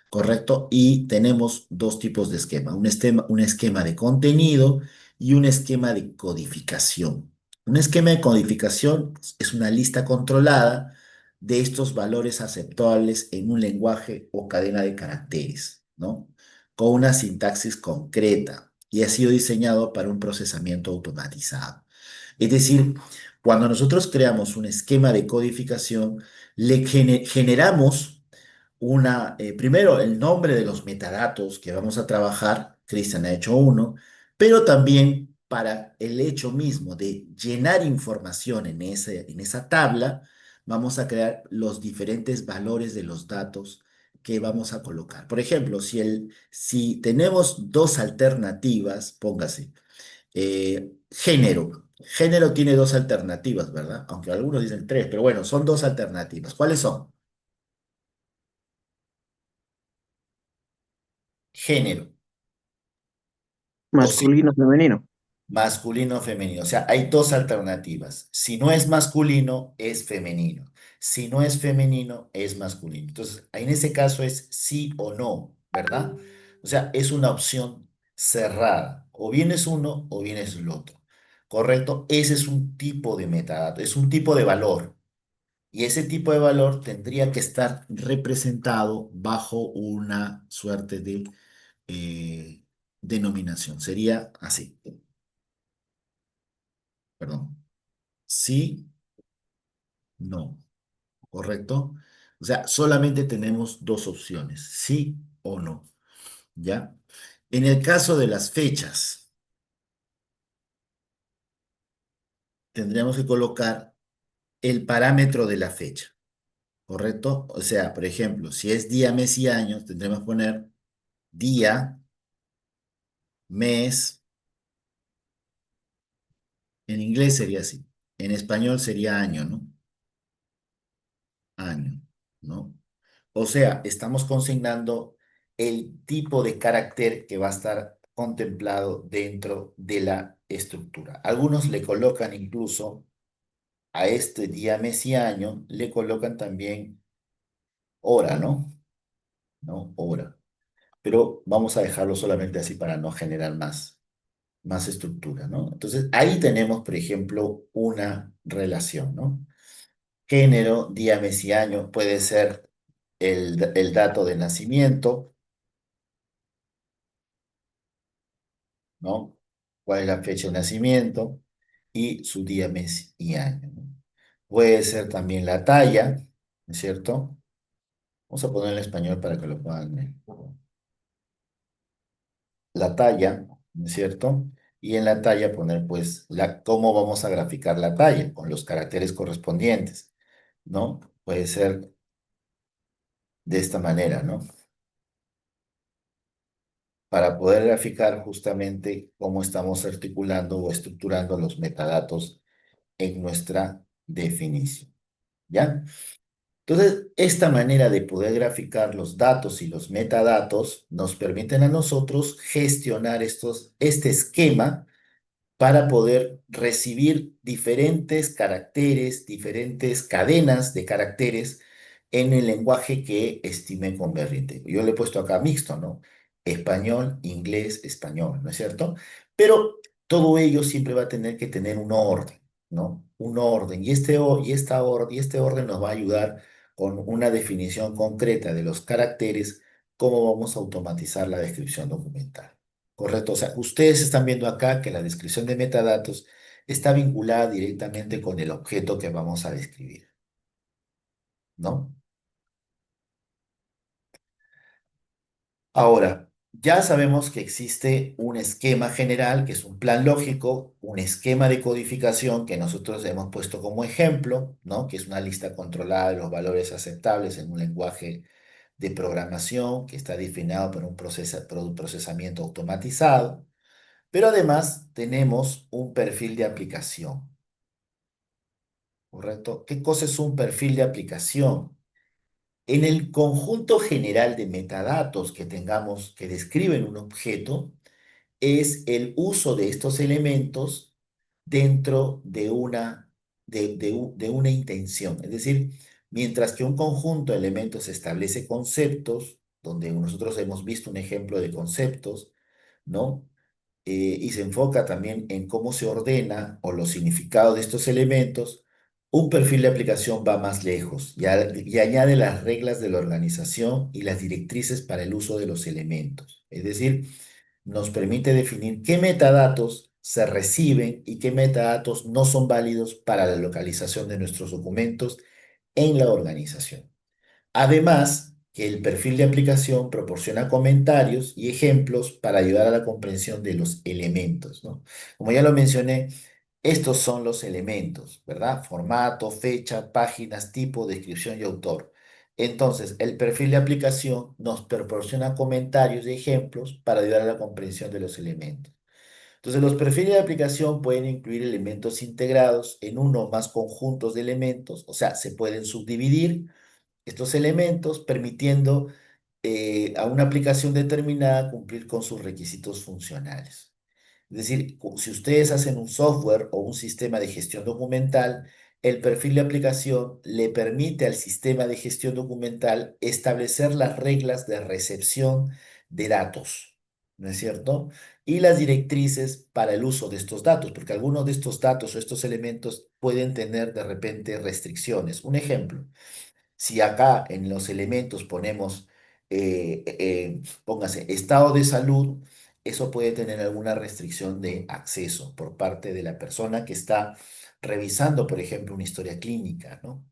[SPEAKER 1] ¿Correcto? Y tenemos dos tipos de esquema, un esquema de contenido y un esquema de codificación. Un esquema de codificación es una lista controlada de estos valores aceptables en un lenguaje o cadena de caracteres, ¿no? Con una sintaxis concreta y ha sido diseñado para un procesamiento automatizado. Es decir, cuando nosotros creamos un esquema de codificación, le generamos primero el nombre de los metadatos que vamos a trabajar. Cristian ha hecho uno, pero también para el hecho mismo de llenar información en esa tabla, vamos a crear los diferentes valores de los datos que vamos a colocar. Por ejemplo, si tenemos dos alternativas, póngase, género. Género tiene dos alternativas, ¿verdad? Aunque algunos dicen tres, pero bueno, son dos alternativas. ¿Cuáles son? Género. O si
[SPEAKER 4] Masculino, femenino.
[SPEAKER 1] masculino o femenino. O sea, hay dos alternativas. Si no es masculino, es femenino. Si no es femenino, es masculino. Entonces, en ese caso es sí o no, ¿verdad? O sea, es una opción cerrada. O bien es uno o bien es el otro. ¿Correcto? Ese es un tipo de metadato, es un tipo de valor. Y ese tipo de valor tendría que estar representado bajo una suerte de eh, denominación. Sería así, perdón. Sí, no, ¿correcto? O sea, solamente tenemos dos opciones, sí o no, ¿ya? En el caso de las fechas, tendríamos que colocar el parámetro de la fecha, ¿correcto? O sea, por ejemplo, si es día, mes y año, tendremos que poner día, mes, en inglés sería así, en español sería año, ¿no? Año, ¿no? O sea, estamos consignando el tipo de carácter que va a estar contemplado dentro de la estructura. Algunos le colocan incluso a este día, mes y año, le colocan también hora, ¿no? ¿No? Hora. Pero vamos a dejarlo solamente así para no generar más estructura, ¿no? Entonces, ahí tenemos, por ejemplo, una relación, ¿no? Género, día, mes y año puede ser el dato de nacimiento, ¿no? ¿Cuál es la fecha de nacimiento? Y su día, mes y año, ¿no? Puede ser también la talla, ¿no es cierto? Vamos a ponerlo en español para que lo puedan ver. La talla, ¿no es cierto? Y en la talla poner, pues, cómo vamos a graficar la talla, con los caracteres correspondientes, ¿no? Puede ser de esta manera, ¿no? Para poder graficar justamente cómo estamos articulando o estructurando los metadatos en nuestra definición, ¿ya? Entonces, esta manera de poder graficar los datos y los metadatos nos permiten a nosotros gestionar este esquema para poder recibir diferentes caracteres, diferentes cadenas de caracteres en el lenguaje que estime conveniente. Yo le he puesto acá mixto, ¿no? Español, inglés, español, ¿no es cierto? Pero todo ello siempre va a tener que tener un orden, ¿no? Un orden. Y este orden nos va a ayudar con una definición concreta de los caracteres, cómo vamos a automatizar la descripción documental. Correcto. O sea, ustedes están viendo acá que la descripción de metadatos está vinculada directamente con el objeto que vamos a describir, ¿no? Ahora, ya sabemos que existe un esquema general, que es un plan lógico, un esquema de codificación que nosotros hemos puesto como ejemplo, ¿no? Que es una lista controlada de los valores aceptables en un lenguaje de programación que está definido por un procesamiento automatizado. Pero además tenemos un perfil de aplicación, ¿correcto? ¿Qué cosa es un perfil de aplicación? En el conjunto general de metadatos que tengamos que describen un objeto, es el uso de estos elementos dentro de una intención. Es decir, mientras que un conjunto de elementos establece conceptos, donde nosotros hemos visto un ejemplo de conceptos, ¿no? Y se enfoca también en cómo se ordena o los significados de estos elementos, un perfil de aplicación va más lejos y añade las reglas de la organización y las directrices para el uso de los elementos. Es decir, nos permite definir qué metadatos se reciben y qué metadatos no son válidos para la localización de nuestros documentos en la organización. Además, que el perfil de aplicación proporciona comentarios y ejemplos para ayudar a la comprensión de los elementos, ¿no? Como ya lo mencioné, estos son los elementos, ¿verdad? Formato, fecha, páginas, tipo, descripción y autor. Entonces, el perfil de aplicación nos proporciona comentarios y ejemplos para ayudar a la comprensión de los elementos. Entonces, los perfiles de aplicación pueden incluir elementos integrados en uno o más conjuntos de elementos, o sea, se pueden subdividir estos elementos, permitiendo a una aplicación determinada cumplir con sus requisitos funcionales. Es decir, si ustedes hacen un software o un sistema de gestión documental el perfil de aplicación le permite al sistema de gestión documental establecer las reglas de recepción de datos, ¿no es cierto? Y las directrices para el uso de estos datos, porque algunos de estos datos o estos elementos pueden tener de repente restricciones. Un ejemplo. Si acá en los elementos ponemos, póngase, estado de salud, eso puede tener alguna restricción de acceso por parte de la persona que está revisando, por ejemplo, una historia clínica, ¿no?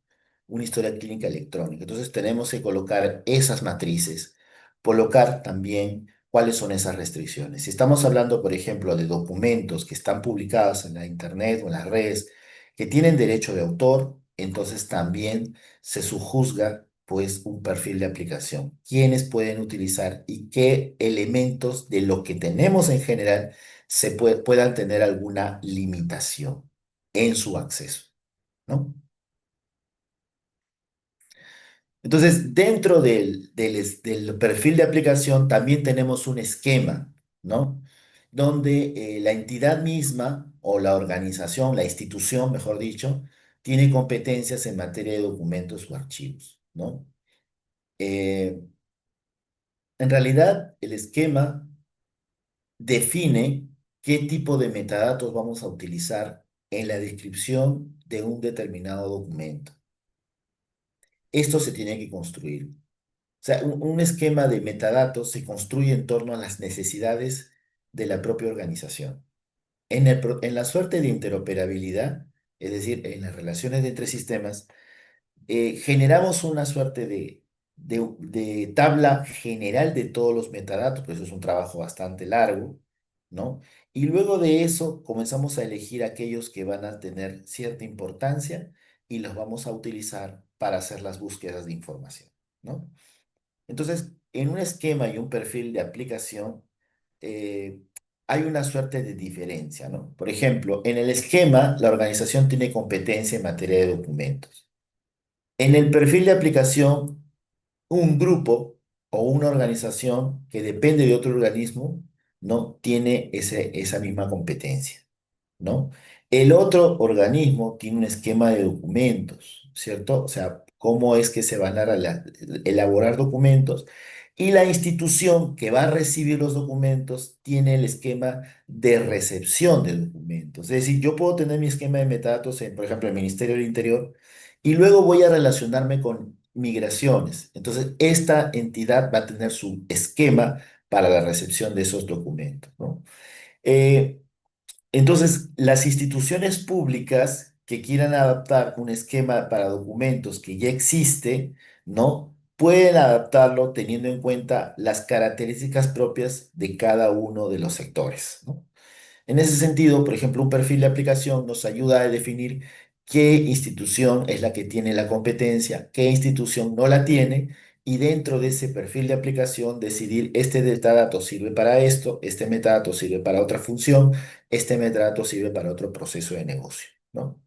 [SPEAKER 1] Una historia clínica electrónica. Entonces tenemos que colocar esas matrices, colocar también cuáles son esas restricciones. Si estamos hablando, por ejemplo, de documentos que están publicados en la internet o en las redes, que tienen derecho de autor, entonces también se subjuzga pues un perfil de aplicación. ¿Quiénes pueden utilizar y qué elementos de lo que tenemos en general puedan tener alguna limitación en su acceso, ¿no? Entonces, dentro del perfil de aplicación también tenemos un esquema, ¿no? Donde la entidad misma o la organización, la institución, mejor dicho, tiene competencias en materia de documentos o archivos, ¿no? Eh, en realidad, el esquema define qué tipo de metadatos vamos a utilizar en la descripción de un determinado documento. Esto se tiene que construir. O sea, un esquema de metadatos se construye en torno a las necesidades de la propia organización. En la suerte de interoperabilidad, es decir, en las relaciones entre sistemas, generamos una suerte de tabla general de todos los metadatos, pues eso es un trabajo bastante largo, ¿no? Y luego de eso comenzamos a elegir aquellos que van a tener cierta importancia y los vamos a utilizar para hacer las búsquedas de información, ¿no? Entonces, en un esquema y un perfil de aplicación, eh, hay una suerte de diferencia, ¿no? Por ejemplo, en el esquema, la organización tiene competencia en materia de documentos. En el perfil de aplicación, un grupo o una organización que depende de otro organismo no tiene esa misma competencia, ¿no? El otro organismo tiene un esquema de documentos, ¿cierto? O sea, cómo es que se van a elaborar documentos. Y la institución que va a recibir los documentos tiene el esquema de recepción de documentos. Es decir, yo puedo tener mi esquema de metadatos en, por ejemplo, el Ministerio del Interior y luego voy a relacionarme con migraciones. Entonces, esta entidad va a tener su esquema para la recepción de esos documentos, ¿no? Eh, entonces, las instituciones públicas que quieran adaptar un esquema para documentos que ya existe, ¿no? Pueden adaptarlo teniendo en cuenta las características propias de cada uno de los sectores, ¿no? En ese sentido, por ejemplo, un perfil de aplicación nos ayuda a definir qué institución es la que tiene la competencia, qué institución no la tiene, y dentro de ese perfil de aplicación decidir este metadato sirve para esto, este metadato sirve para otra función, este metadato sirve para otro proceso de negocio, ¿no?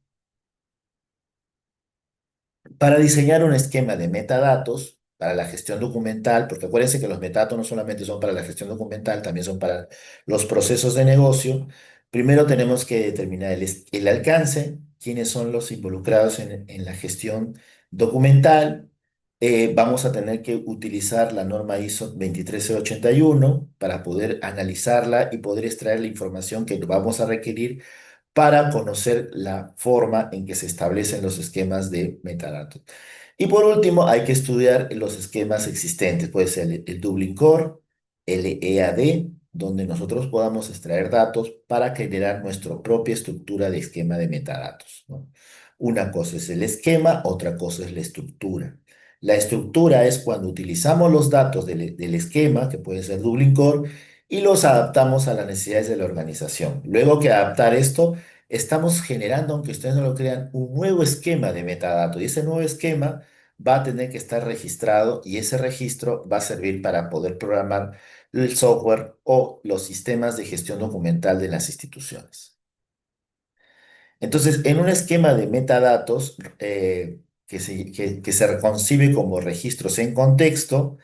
[SPEAKER 1] Para diseñar un esquema de metadatos para la gestión documental, porque acuérdense que los metadatos no solamente son para la gestión documental, también son para los procesos de negocio. Primero tenemos que determinar el alcance, quiénes son los involucrados en la gestión documental. Vamos a tener que utilizar la norma ISO 23081 para poder analizarla y poder extraer la información que vamos a requerir para conocer la forma en que se establecen los esquemas de metadatos. Y por último, hay que estudiar los esquemas existentes, puede ser el Dublin Core, el EAD, donde nosotros podamos extraer datos para generar nuestra propia estructura de esquema de metadatos, ¿no? Una cosa es el esquema, otra cosa es la estructura. La estructura es cuando utilizamos los datos del esquema, que puede ser Dublin Core, y los adaptamos a las necesidades de la organización. Luego que adaptar esto, estamos generando, aunque ustedes no lo crean, un nuevo esquema de metadatos. Y ese nuevo esquema va a tener que estar registrado y ese registro va a servir para poder programar el software o los sistemas de gestión documental de las instituciones. Entonces, en un esquema de metadatos que se concibe como registros en contexto,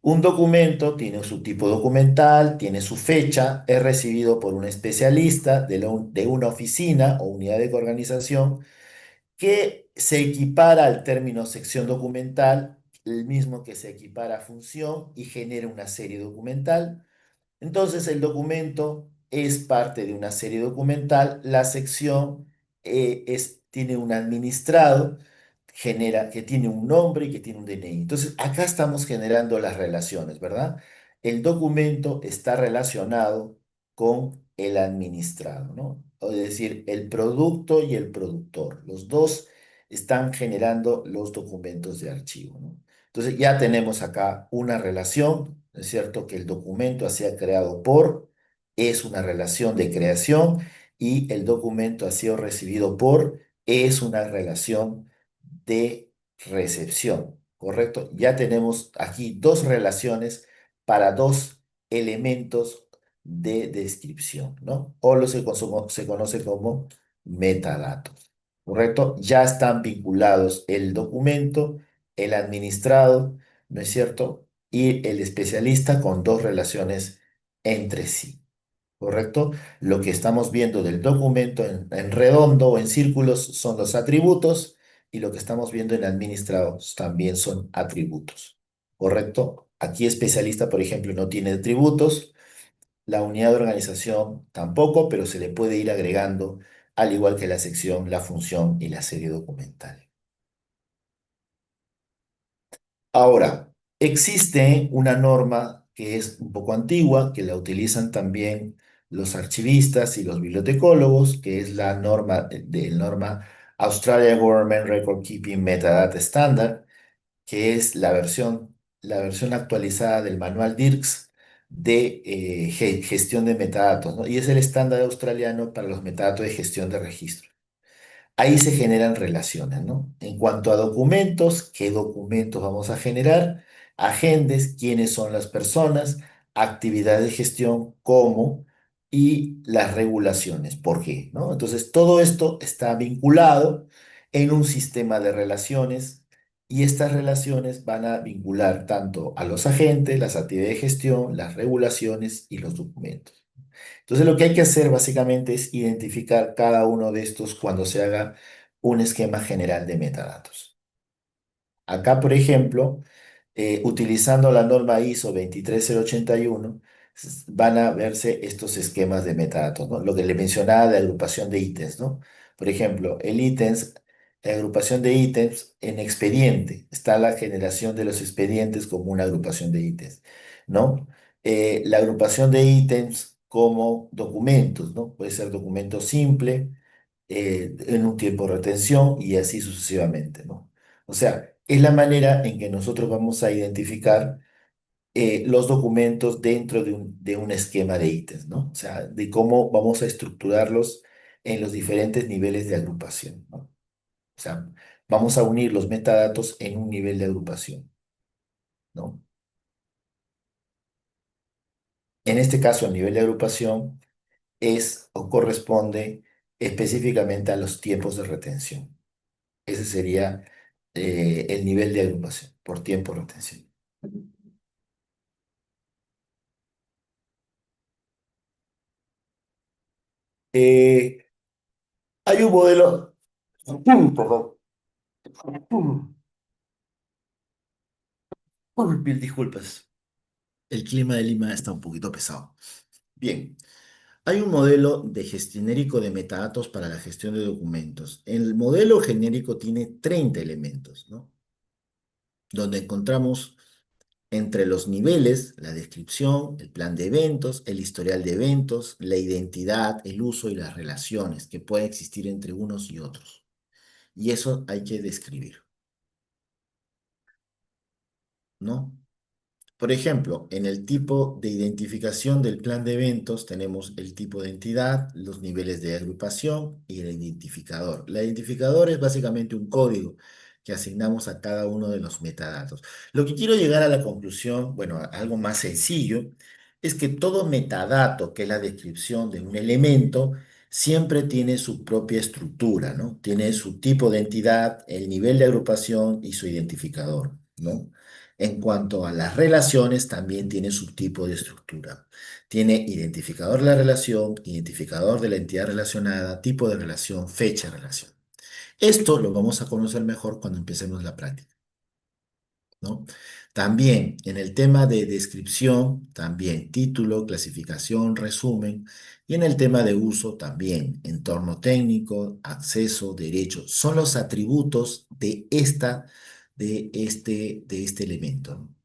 [SPEAKER 1] un documento tiene su tipo documental, tiene su fecha, es recibido por un especialista de una oficina o unidad de organización que se equipara al término sección documental, el mismo que se equipara a función y genera una serie documental. Entonces, el documento es parte de una serie documental, la sección tiene un administrado, que tiene un nombre y que tiene un DNI. Entonces, acá estamos generando las relaciones, ¿verdad? El documento está relacionado con el administrado, ¿no? Es decir, el producto y el productor. Los dos están generando los documentos de archivo, ¿no? Entonces, ya tenemos acá una relación, ¿no es cierto? Que el documento ha sido creado por, es una relación de creación y el documento ha sido recibido por, es una relación de recepción, ¿correcto? Ya tenemos aquí dos relaciones para dos elementos de descripción, ¿no? O se conoce como metadatos, ¿correcto? Ya están vinculados el documento, el administrado, ¿no es cierto? Y el especialista con dos relaciones entre sí. ¿Correcto? Lo que estamos viendo del documento en redondo o en círculos son los atributos y lo que estamos viendo en administrados también son atributos. ¿Correcto? Aquí especialista, por ejemplo, no tiene atributos, la unidad de organización tampoco, pero se le puede ir agregando, al igual que la sección, la función y la serie documental. Ahora, existe una norma que es un poco antigua, que la utilizan también los archivistas y los bibliotecólogos, que es la norma norma Australia Government Record Keeping Metadata Standard, que es la versión actualizada del manual DIRCS de gestión de metadatos, ¿no? Y es el estándar australiano para los metadatos de gestión de registro. Ahí se generan relaciones, ¿no? En cuanto a documentos, ¿qué documentos vamos a generar? Agendas, quiénes son las personas, actividades de gestión, cómo, y las regulaciones, ¿por qué? ¿No? Entonces, todo esto está vinculado en un sistema de relaciones y estas relaciones van a vincular tanto a los agentes, las actividades de gestión, las regulaciones y los documentos. Entonces lo que hay que hacer básicamente es identificar cada uno de estos cuando se haga un esquema general de metadatos. Acá, por ejemplo, utilizando la norma ISO 23081, van a verse estos esquemas de metadatos, ¿no? Lo que le mencionaba de agrupación de ítems, ¿no? Por ejemplo, la agrupación de ítems en expediente, está la generación de los expedientes como una agrupación de ítems, ¿no? La agrupación de ítems como documentos, ¿no? Puede ser documento simple, en un tiempo de retención y así sucesivamente, ¿no? O sea, es la manera en que nosotros vamos a identificar los documentos dentro de un esquema de ítems, ¿no? O sea, de cómo vamos a estructurarlos en los diferentes niveles de agrupación, ¿no? O sea, vamos a unir los metadatos en un nivel de agrupación, ¿no? En este caso, el nivel de agrupación es o corresponde específicamente a los tiempos de retención. Ese sería el nivel de agrupación por tiempo de retención. Eh, Hay un modelo, perdón, mil disculpas, el clima de Lima está un poquito pesado. Bien, hay un modelo de genérico de metadatos para la gestión de documentos. El modelo genérico tiene 30 elementos, ¿no? Donde encontramos entre los niveles, la descripción, el plan de eventos, el historial de eventos, la identidad, el uso y las relaciones que pueden existir entre unos y otros. Y eso hay que describir, ¿no? Por ejemplo, en el tipo de identificación del plan de eventos tenemos el tipo de entidad, los niveles de agrupación y el identificador. El identificador es básicamente un código que asignamos a cada uno de los metadatos. Lo que quiero llegar a la conclusión, bueno, a algo más sencillo, es que todo metadato, que es la descripción de un elemento, siempre tiene su propia estructura, ¿no? Tiene su tipo de entidad, el nivel de agrupación y su identificador, ¿no? En cuanto a las relaciones, también tiene su tipo de estructura. Tiene identificador de la relación, identificador de la entidad relacionada, tipo de relación, fecha de relación. Esto lo vamos a conocer mejor cuando empecemos la práctica, ¿no? También en el tema de descripción, también título, clasificación, resumen. Y en el tema de uso, también entorno técnico, acceso, derecho. Son los atributos de este elemento, ¿no?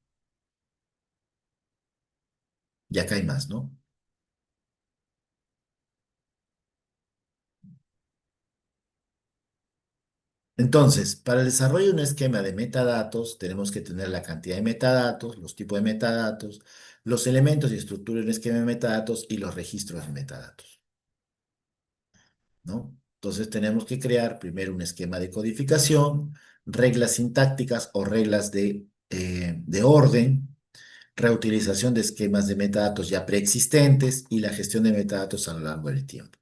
[SPEAKER 1] Y acá hay más, ¿no? Entonces, para el desarrollo de un esquema de metadatos, tenemos que tener la cantidad de metadatos, los tipos de metadatos, los elementos y estructura de un esquema de metadatos y los registros de metadatos, ¿no? Entonces, tenemos que crear primero un esquema de codificación, reglas sintácticas o reglas de orden, reutilización de esquemas de metadatos ya preexistentes y la gestión de metadatos a lo largo del tiempo.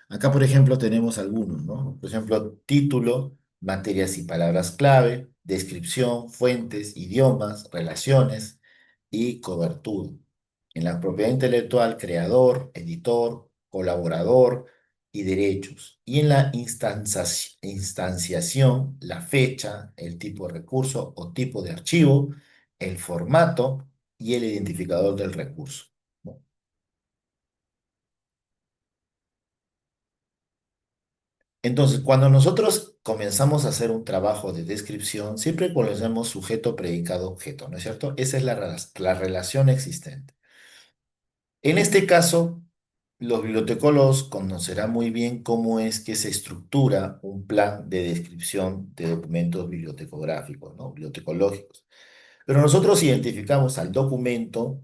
[SPEAKER 1] Acá, por ejemplo, tenemos algunos, ¿no? Por ejemplo, título, materias y palabras clave, descripción, fuentes, idiomas, relaciones y cobertura. En la propiedad intelectual, creador, editor, colaborador y derechos. Y en la instanciación, la fecha, el tipo de recurso o tipo de archivo, el formato y el identificador del recurso, ¿no? Entonces, cuando nosotros comenzamos a hacer un trabajo de descripción, siempre conocemos sujeto, predicado, objeto, ¿no es cierto? Esa es la relación existente. En este caso, los bibliotecólogos conocerán muy bien cómo es que se estructura un plan de descripción de documentos bibliotecográficos, ¿no? Bibliotecológicos. Pero nosotros identificamos al documento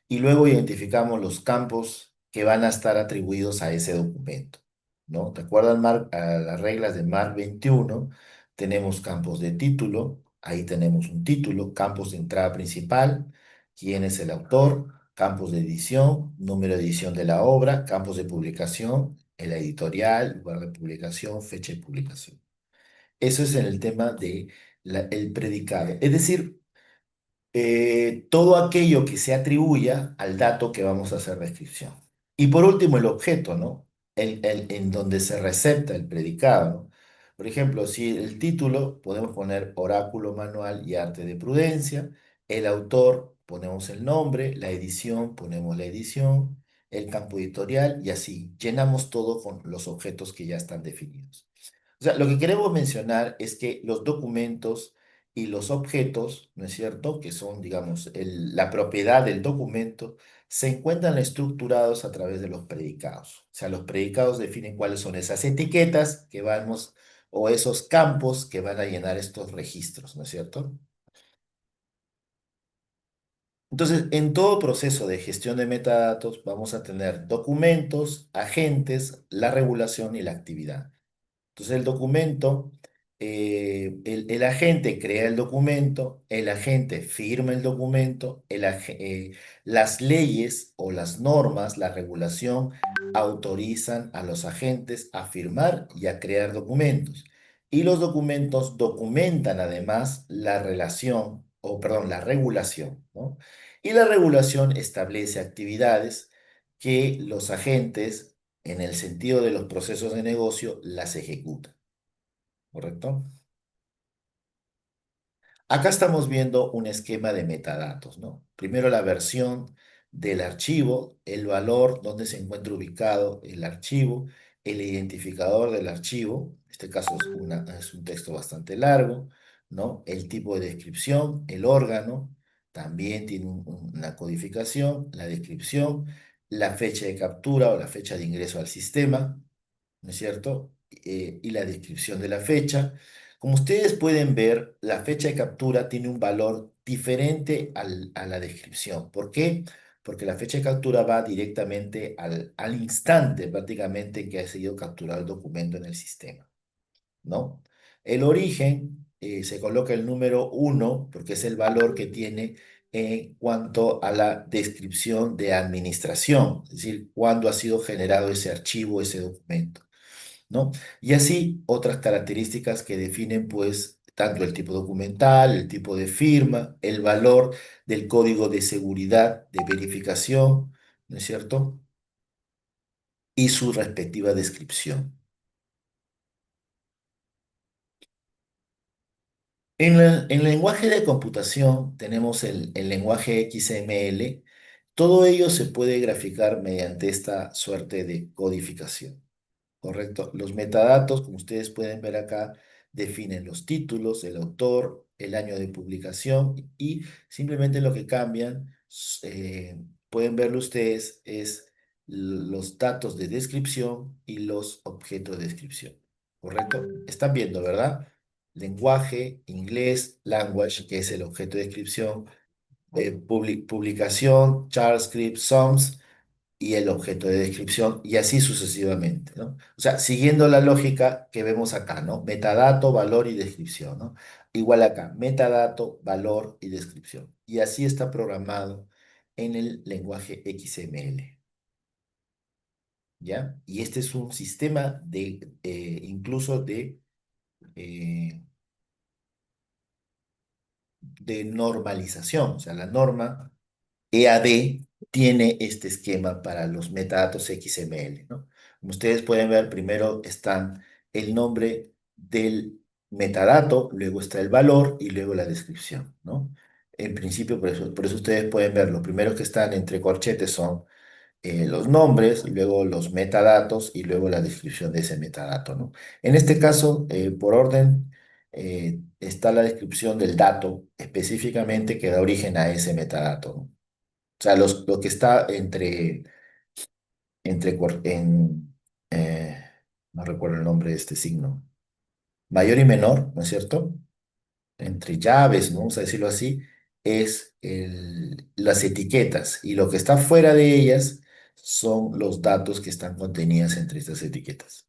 [SPEAKER 1] y luego identificamos los campos que van a estar atribuidos a ese documento, ¿no? De acuerdo a las reglas de MARC 21, tenemos campos de título, ahí tenemos un título, campos de entrada principal, quién es el autor, campos de edición, número de edición de la obra, campos de publicación, el editorial, lugar de publicación, fecha de publicación. Eso es en el tema de el predicado. Es decir, todo aquello que se atribuya al dato que vamos a hacer descripción. Y por último, el objeto, ¿no? En donde se recepta el predicado, ¿no? Por ejemplo, si el título podemos poner oráculo manual y arte de prudencia, el autor ponemos el nombre, la edición ponemos la edición, el campo editorial y así llenamos todo con los objetos que ya están definidos. O sea, lo que queremos mencionar es que los documentos y los objetos, ¿no es cierto?, que son, digamos, la propiedad del documento, se encuentran estructurados a través de los predicados. O sea, los predicados definen cuáles son esas etiquetas que vamos, o esos campos que van a llenar estos registros, ¿no es cierto? Entonces, en todo proceso de gestión de metadatos vamos a tener documentos, agentes, la regulación y la actividad. Entonces el documento, el agente crea el documento, el agente firma el documento, las leyes o las normas, la regulación, autorizan a los agentes a firmar y a crear documentos. Y los documentos documentan además la relación, o perdón, la regulación, ¿no? Y la regulación establece actividades que los agentes en el sentido de los procesos de negocio, las ejecuta, ¿correcto? Acá estamos viendo un esquema de metadatos, ¿no? Primero la versión del archivo, el valor, donde se encuentra ubicado el archivo, el identificador del archivo, en este caso es un texto bastante largo, ¿no? El tipo de descripción, el órgano, también tiene una codificación, la descripción, la fecha de captura o la fecha de ingreso al sistema, ¿no es cierto? Y la descripción de la fecha. Como ustedes pueden ver, la fecha de captura tiene un valor diferente a la descripción. ¿Por qué? Porque la fecha de captura va directamente al instante prácticamente que ha sido capturado el documento en el sistema, ¿no? El origen, se coloca el número 1 porque es el valor que tiene en cuanto a la descripción de administración, es decir, cuándo ha sido generado ese archivo, ese documento, ¿no? Y así otras características que definen, pues, tanto el tipo documental, el tipo de firma, el valor del código de seguridad, de verificación, ¿no es cierto? Y su respectiva descripción. En el lenguaje de computación tenemos el lenguaje XML. Todo ello se puede graficar mediante esta suerte de codificación. Correcto. Los metadatos, como ustedes pueden ver acá, definen los títulos, el autor, el año de publicación y simplemente lo que cambian, pueden verlo ustedes, es los datos de descripción y los objetos de descripción. ¿Correcto? Están viendo, ¿verdad? Lenguaje, inglés, language, que es el objeto de descripción, publicación, JavaScript, sums y el objeto de descripción y así sucesivamente, ¿no? O sea, siguiendo la lógica que vemos acá, ¿no? Metadato, valor y descripción, ¿no? Igual acá, metadato, valor y descripción. Y así está programado en el lenguaje XML, ¿ya? Y este es un sistema de, incluso eh, de normalización, o sea, la norma EAD tiene este esquema para los metadatos XML, ¿no? Como ustedes pueden ver, primero están el nombre del metadato, luego está el valor y luego la descripción, ¿no? En principio, por eso ustedes pueden ver, los primeros que están entre corchetes son los nombres, y luego los metadatos y luego la descripción de ese metadato, ¿no? En este caso, por orden, está la descripción del dato específicamente que da origen a ese metadato, ¿no? O sea, lo que está entre eh, no recuerdo el nombre de este signo, mayor y menor, ¿no es cierto? Entre llaves, ¿no? Vamos a decirlo así, es las etiquetas y lo que está fuera de ellas son los datos que están contenidos entre estas etiquetas.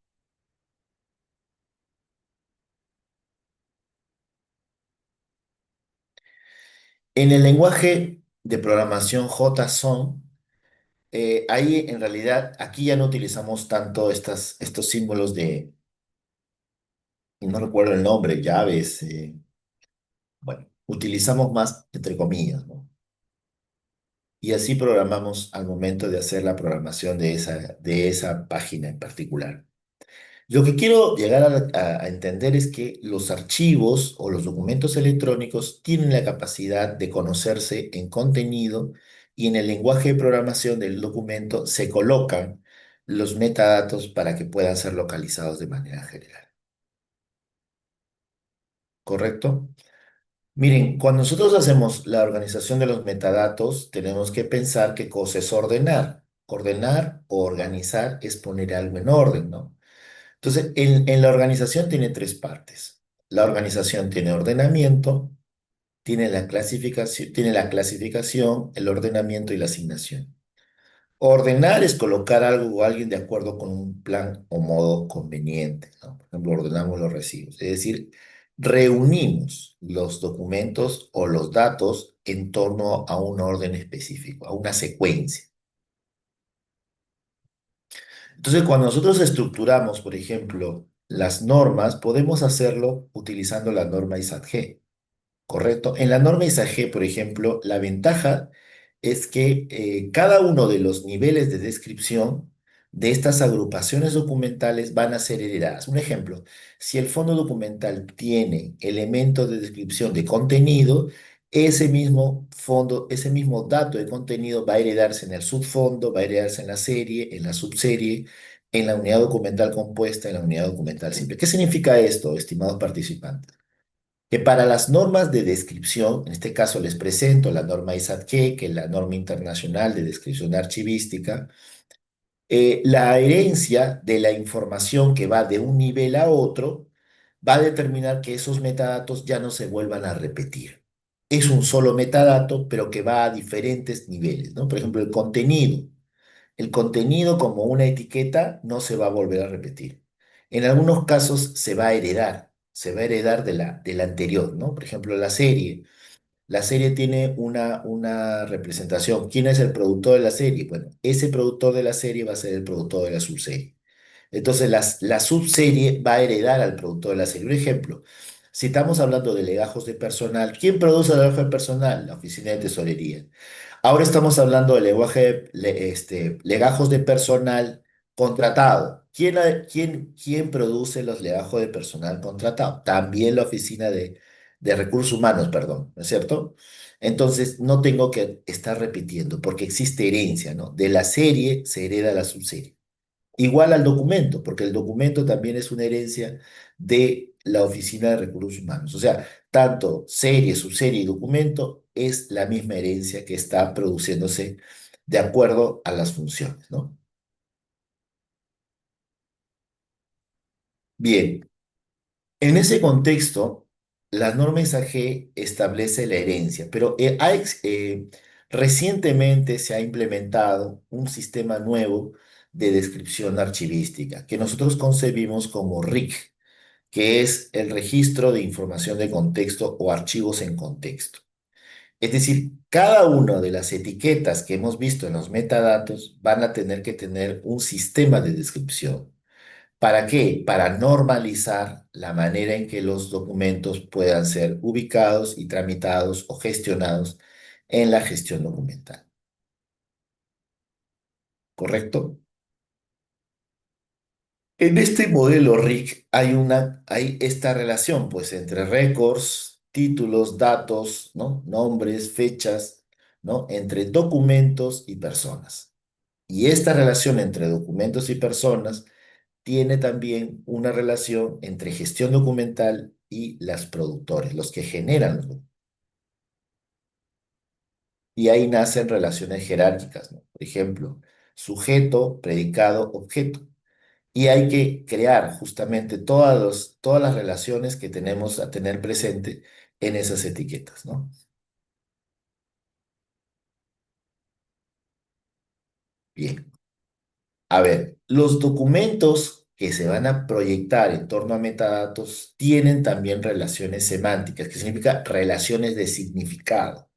[SPEAKER 1] En el lenguaje de programación JSON, ahí en realidad, aquí ya no utilizamos tanto estos símbolos no recuerdo el nombre, llaves, bueno, utilizamos más entre comillas, ¿no? Y así programamos al momento de hacer la programación de esa página en particular. Lo que quiero llegar a entender es que los archivos o los documentos electrónicos tienen la capacidad de conocerse en contenido y en el lenguaje de programación del documento se colocan los metadatos para que puedan ser localizados de manera general. ¿Correcto? Miren, cuando nosotros hacemos la organización de los metadatos, tenemos que pensar qué cosa es ordenar. Ordenar o organizar es poner algo en orden, ¿no? Entonces, en la organización tiene tres partes. La organización tiene ordenamiento, tiene la clasificación, el ordenamiento y la asignación. Ordenar es colocar algo o alguien de acuerdo con un plan o modo conveniente, ¿no? Por ejemplo, ordenamos los recibos. Es decir, reunimos los documentos o los datos en torno a un orden específico, a una secuencia. Entonces, cuando nosotros estructuramos, por ejemplo, las normas, podemos hacerlo utilizando la norma ISAT-G. ¿Correcto? En la norma ISAGE, por ejemplo, la ventaja es que cada uno de los niveles de descripción de estas agrupaciones documentales van a ser heredadas. Un ejemplo, si el fondo documental tiene elementos de descripción de contenido, ese mismo fondo, ese mismo dato de contenido va a heredarse en el subfondo, va a heredarse en la serie, en la subserie, en la unidad documental compuesta, en la unidad documental simple. ¿Qué significa esto, estimados participantes? Que para las normas de descripción, en este caso les presento la norma ISAT-G, que es la norma internacional de descripción archivística, la herencia de la información que va de un nivel a otro va a determinar que esos metadatos ya no se vuelvan a repetir. Es un solo metadato, pero que va a diferentes niveles, ¿no? Por ejemplo, el contenido. El contenido como una etiqueta no se va a volver a repetir. En algunos casos se va a heredar de la anterior, ¿no? Por ejemplo, la serie. La serie tiene una representación. ¿Quién es el productor de la serie? Bueno, ese productor de la serie va a ser el productor de la subserie. Entonces, la subserie va a heredar al productor de la serie. Un ejemplo, si estamos hablando de legajos de personal, ¿quién produce el legajo de personal? La oficina de tesorería. Ahora estamos hablando de legajos de personal contratado. ¿Quién produce los legajos de personal contratado? También la oficina de recursos humanos, perdón, ¿no es cierto? Entonces, no tengo que estar repitiendo, porque existe herencia, ¿no? De la serie se hereda la subserie. Igual al documento, porque el documento también es una herencia de la Oficina de Recursos Humanos. O sea, tanto serie, subserie y documento es la misma herencia que está produciéndose de acuerdo a las funciones, ¿no? Bien, en ese contexto, la norma ISAGE establece la herencia, pero recientemente se ha implementado un sistema nuevo de descripción archivística que nosotros concebimos como RIC, que es el registro de información de contexto o archivos en contexto. Es decir, cada una de las etiquetas que hemos visto en los metadatos van a tener que tener un sistema de descripción. ¿Para qué? Para normalizar la manera en que los documentos puedan ser ubicados y tramitados o gestionados en la gestión documental. ¿Correcto? En este modelo RIC hay esta relación, pues, entre récords, títulos, datos, ¿no? Nombres, fechas, ¿no? Entre documentos y personas. Y esta relación entre documentos y personas tiene también una relación entre gestión documental y los productores, los que generan los documentos. Y ahí nacen relaciones jerárquicas, ¿no? Por ejemplo, sujeto, predicado, objeto. Y hay que crear justamente todas las relaciones que tenemos a tener presente en esas etiquetas, ¿no? Bien. A ver, los documentos que se van a proyectar en torno a metadatos tienen también relaciones semánticas, que significa relaciones de significado.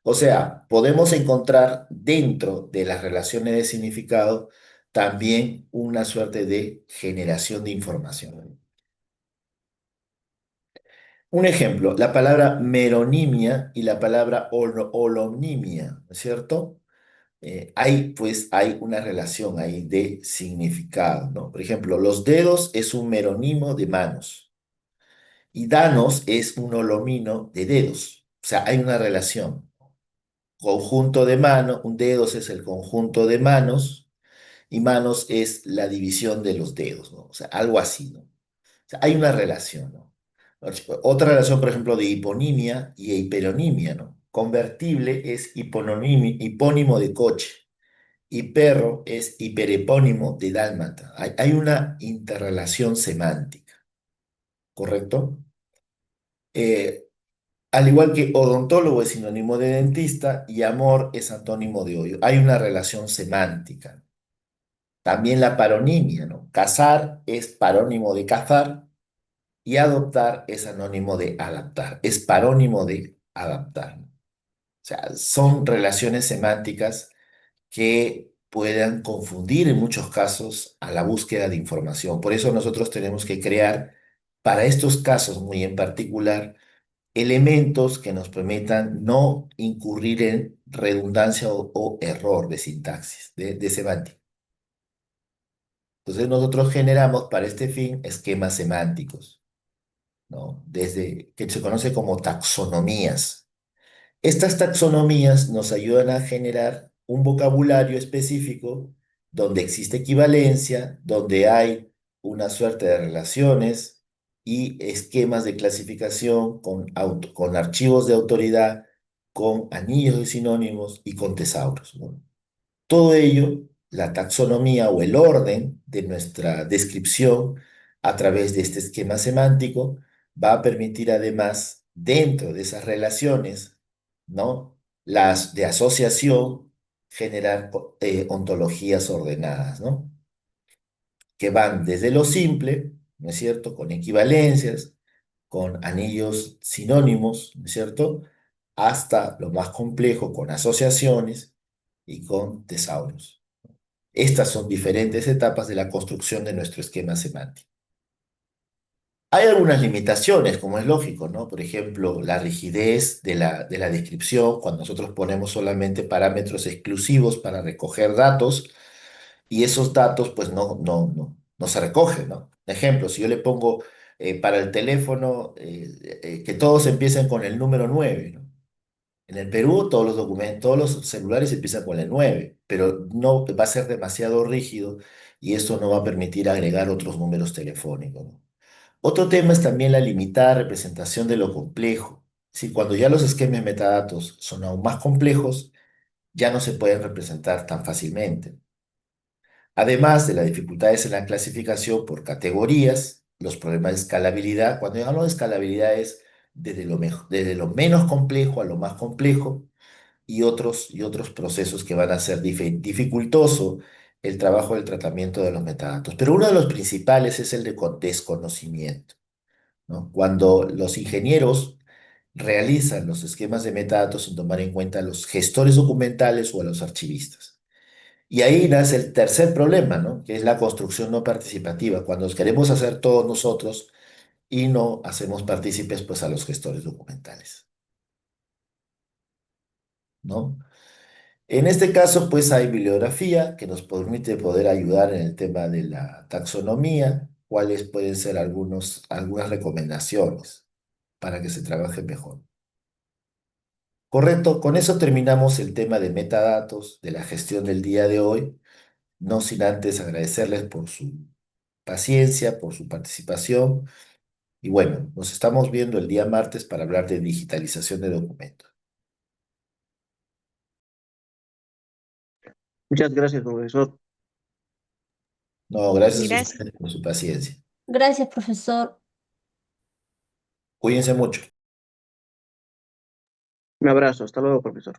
[SPEAKER 1] O sea, podemos encontrar dentro de las relaciones de significado también una suerte de generación de información. Un ejemplo, la palabra meronimia y la palabra holonimia, ¿no es cierto? Hay una relación ahí de significado, ¿no? Por ejemplo, los dedos es un meronimo de manos y danos es un holomino de dedos. O sea, hay una relación. Conjunto de manos, un dedos es el conjunto de manos y manos es la división de los dedos, ¿no? O sea, algo así, ¿no? O sea, hay una relación, ¿no? Otra relación, por ejemplo, de hiponimia y hiperonimia, ¿no? Convertible es hipónimo de coche y perro es hiperepónimo de dálmata. Hay una interrelación semántica, ¿correcto? Eh, Al igual que odontólogo es sinónimo de dentista y amor es antónimo de odio. Hay una relación semántica. También la paronimia, ¿no? Cazar es parónimo de cazar y adoptar es anónimo de adaptar. Es parónimo de adaptar, ¿no? O sea, son relaciones semánticas que puedan confundir en muchos casos a la búsqueda de información. Por eso nosotros tenemos que crear, para estos casos muy en particular, elementos que nos permitan no incurrir en redundancia o error de sintaxis, de semántica. Entonces nosotros generamos para este fin esquemas semánticos, ¿no? Desde que se conoce como taxonomías. Estas taxonomías nos ayudan a generar un vocabulario específico donde existe equivalencia, donde hay una suerte de relaciones y esquemas de clasificación con archivos de autoridad, con anillos de sinónimos y con tesauros, ¿no? Todo ello, la taxonomía o el orden de nuestra descripción a través de este esquema semántico va a permitir además, dentro de esas relaciones, ¿no? Las de asociación, generar ontologías ordenadas, ¿no? Que van desde lo simple, ¿no es cierto? Con equivalencias, con anillos sinónimos, ¿no es cierto? Hasta lo más complejo con asociaciones y con tesauros. Estas son diferentes etapas de la construcción de nuestro esquema semántico. Hay algunas limitaciones, como es lógico, ¿no? Por ejemplo, la rigidez de la descripción, cuando nosotros ponemos solamente parámetros exclusivos para recoger datos, y esos datos, pues no se recogen, ¿no? Ejemplo, si yo le pongo para el teléfono, que todos empiecen con el número 9, ¿no? En el Perú todos los documentos, todos los celulares empiezan con el 9, pero no va a ser demasiado rígido y esto no va a permitir agregar otros números telefónicos, ¿no? Otro tema es también la limitada representación de lo complejo. Si cuando ya los esquemas de metadatos son aún más complejos, ya no se pueden representar tan fácilmente. Además de las dificultades en la clasificación por categorías, los problemas de escalabilidad. Cuando hablamos de escalabilidad es desde lo menos complejo a lo más complejo y otros procesos que van a hacer dificultoso el trabajo del tratamiento de los metadatos. Pero uno de los principales es el de desconocimiento, ¿no? Cuando los ingenieros realizan los esquemas de metadatos sin tomar en cuenta a los gestores documentales o a los archivistas. Y ahí nace el tercer problema, ¿no? Que es la construcción no participativa, cuando los queremos hacer todos nosotros y no hacemos partícipes pues a los gestores documentales, ¿no? En este caso, pues hay bibliografía que nos permite poder ayudar en el tema de la taxonomía, cuáles pueden ser algunas recomendaciones para que se trabaje mejor. Correcto, con eso terminamos el tema de metadatos, de la gestión del día de hoy, no sin antes agradecerles por su paciencia, por su participación. Y bueno, nos estamos viendo el día martes para hablar de digitalización de documentos.
[SPEAKER 4] Muchas gracias, profesor.
[SPEAKER 1] No, gracias a
[SPEAKER 6] Gracias.
[SPEAKER 1] ustedes por su paciencia.
[SPEAKER 5] Gracias, profesor.
[SPEAKER 1] Cuídense mucho.
[SPEAKER 4] Un abrazo. Hasta luego, profesor.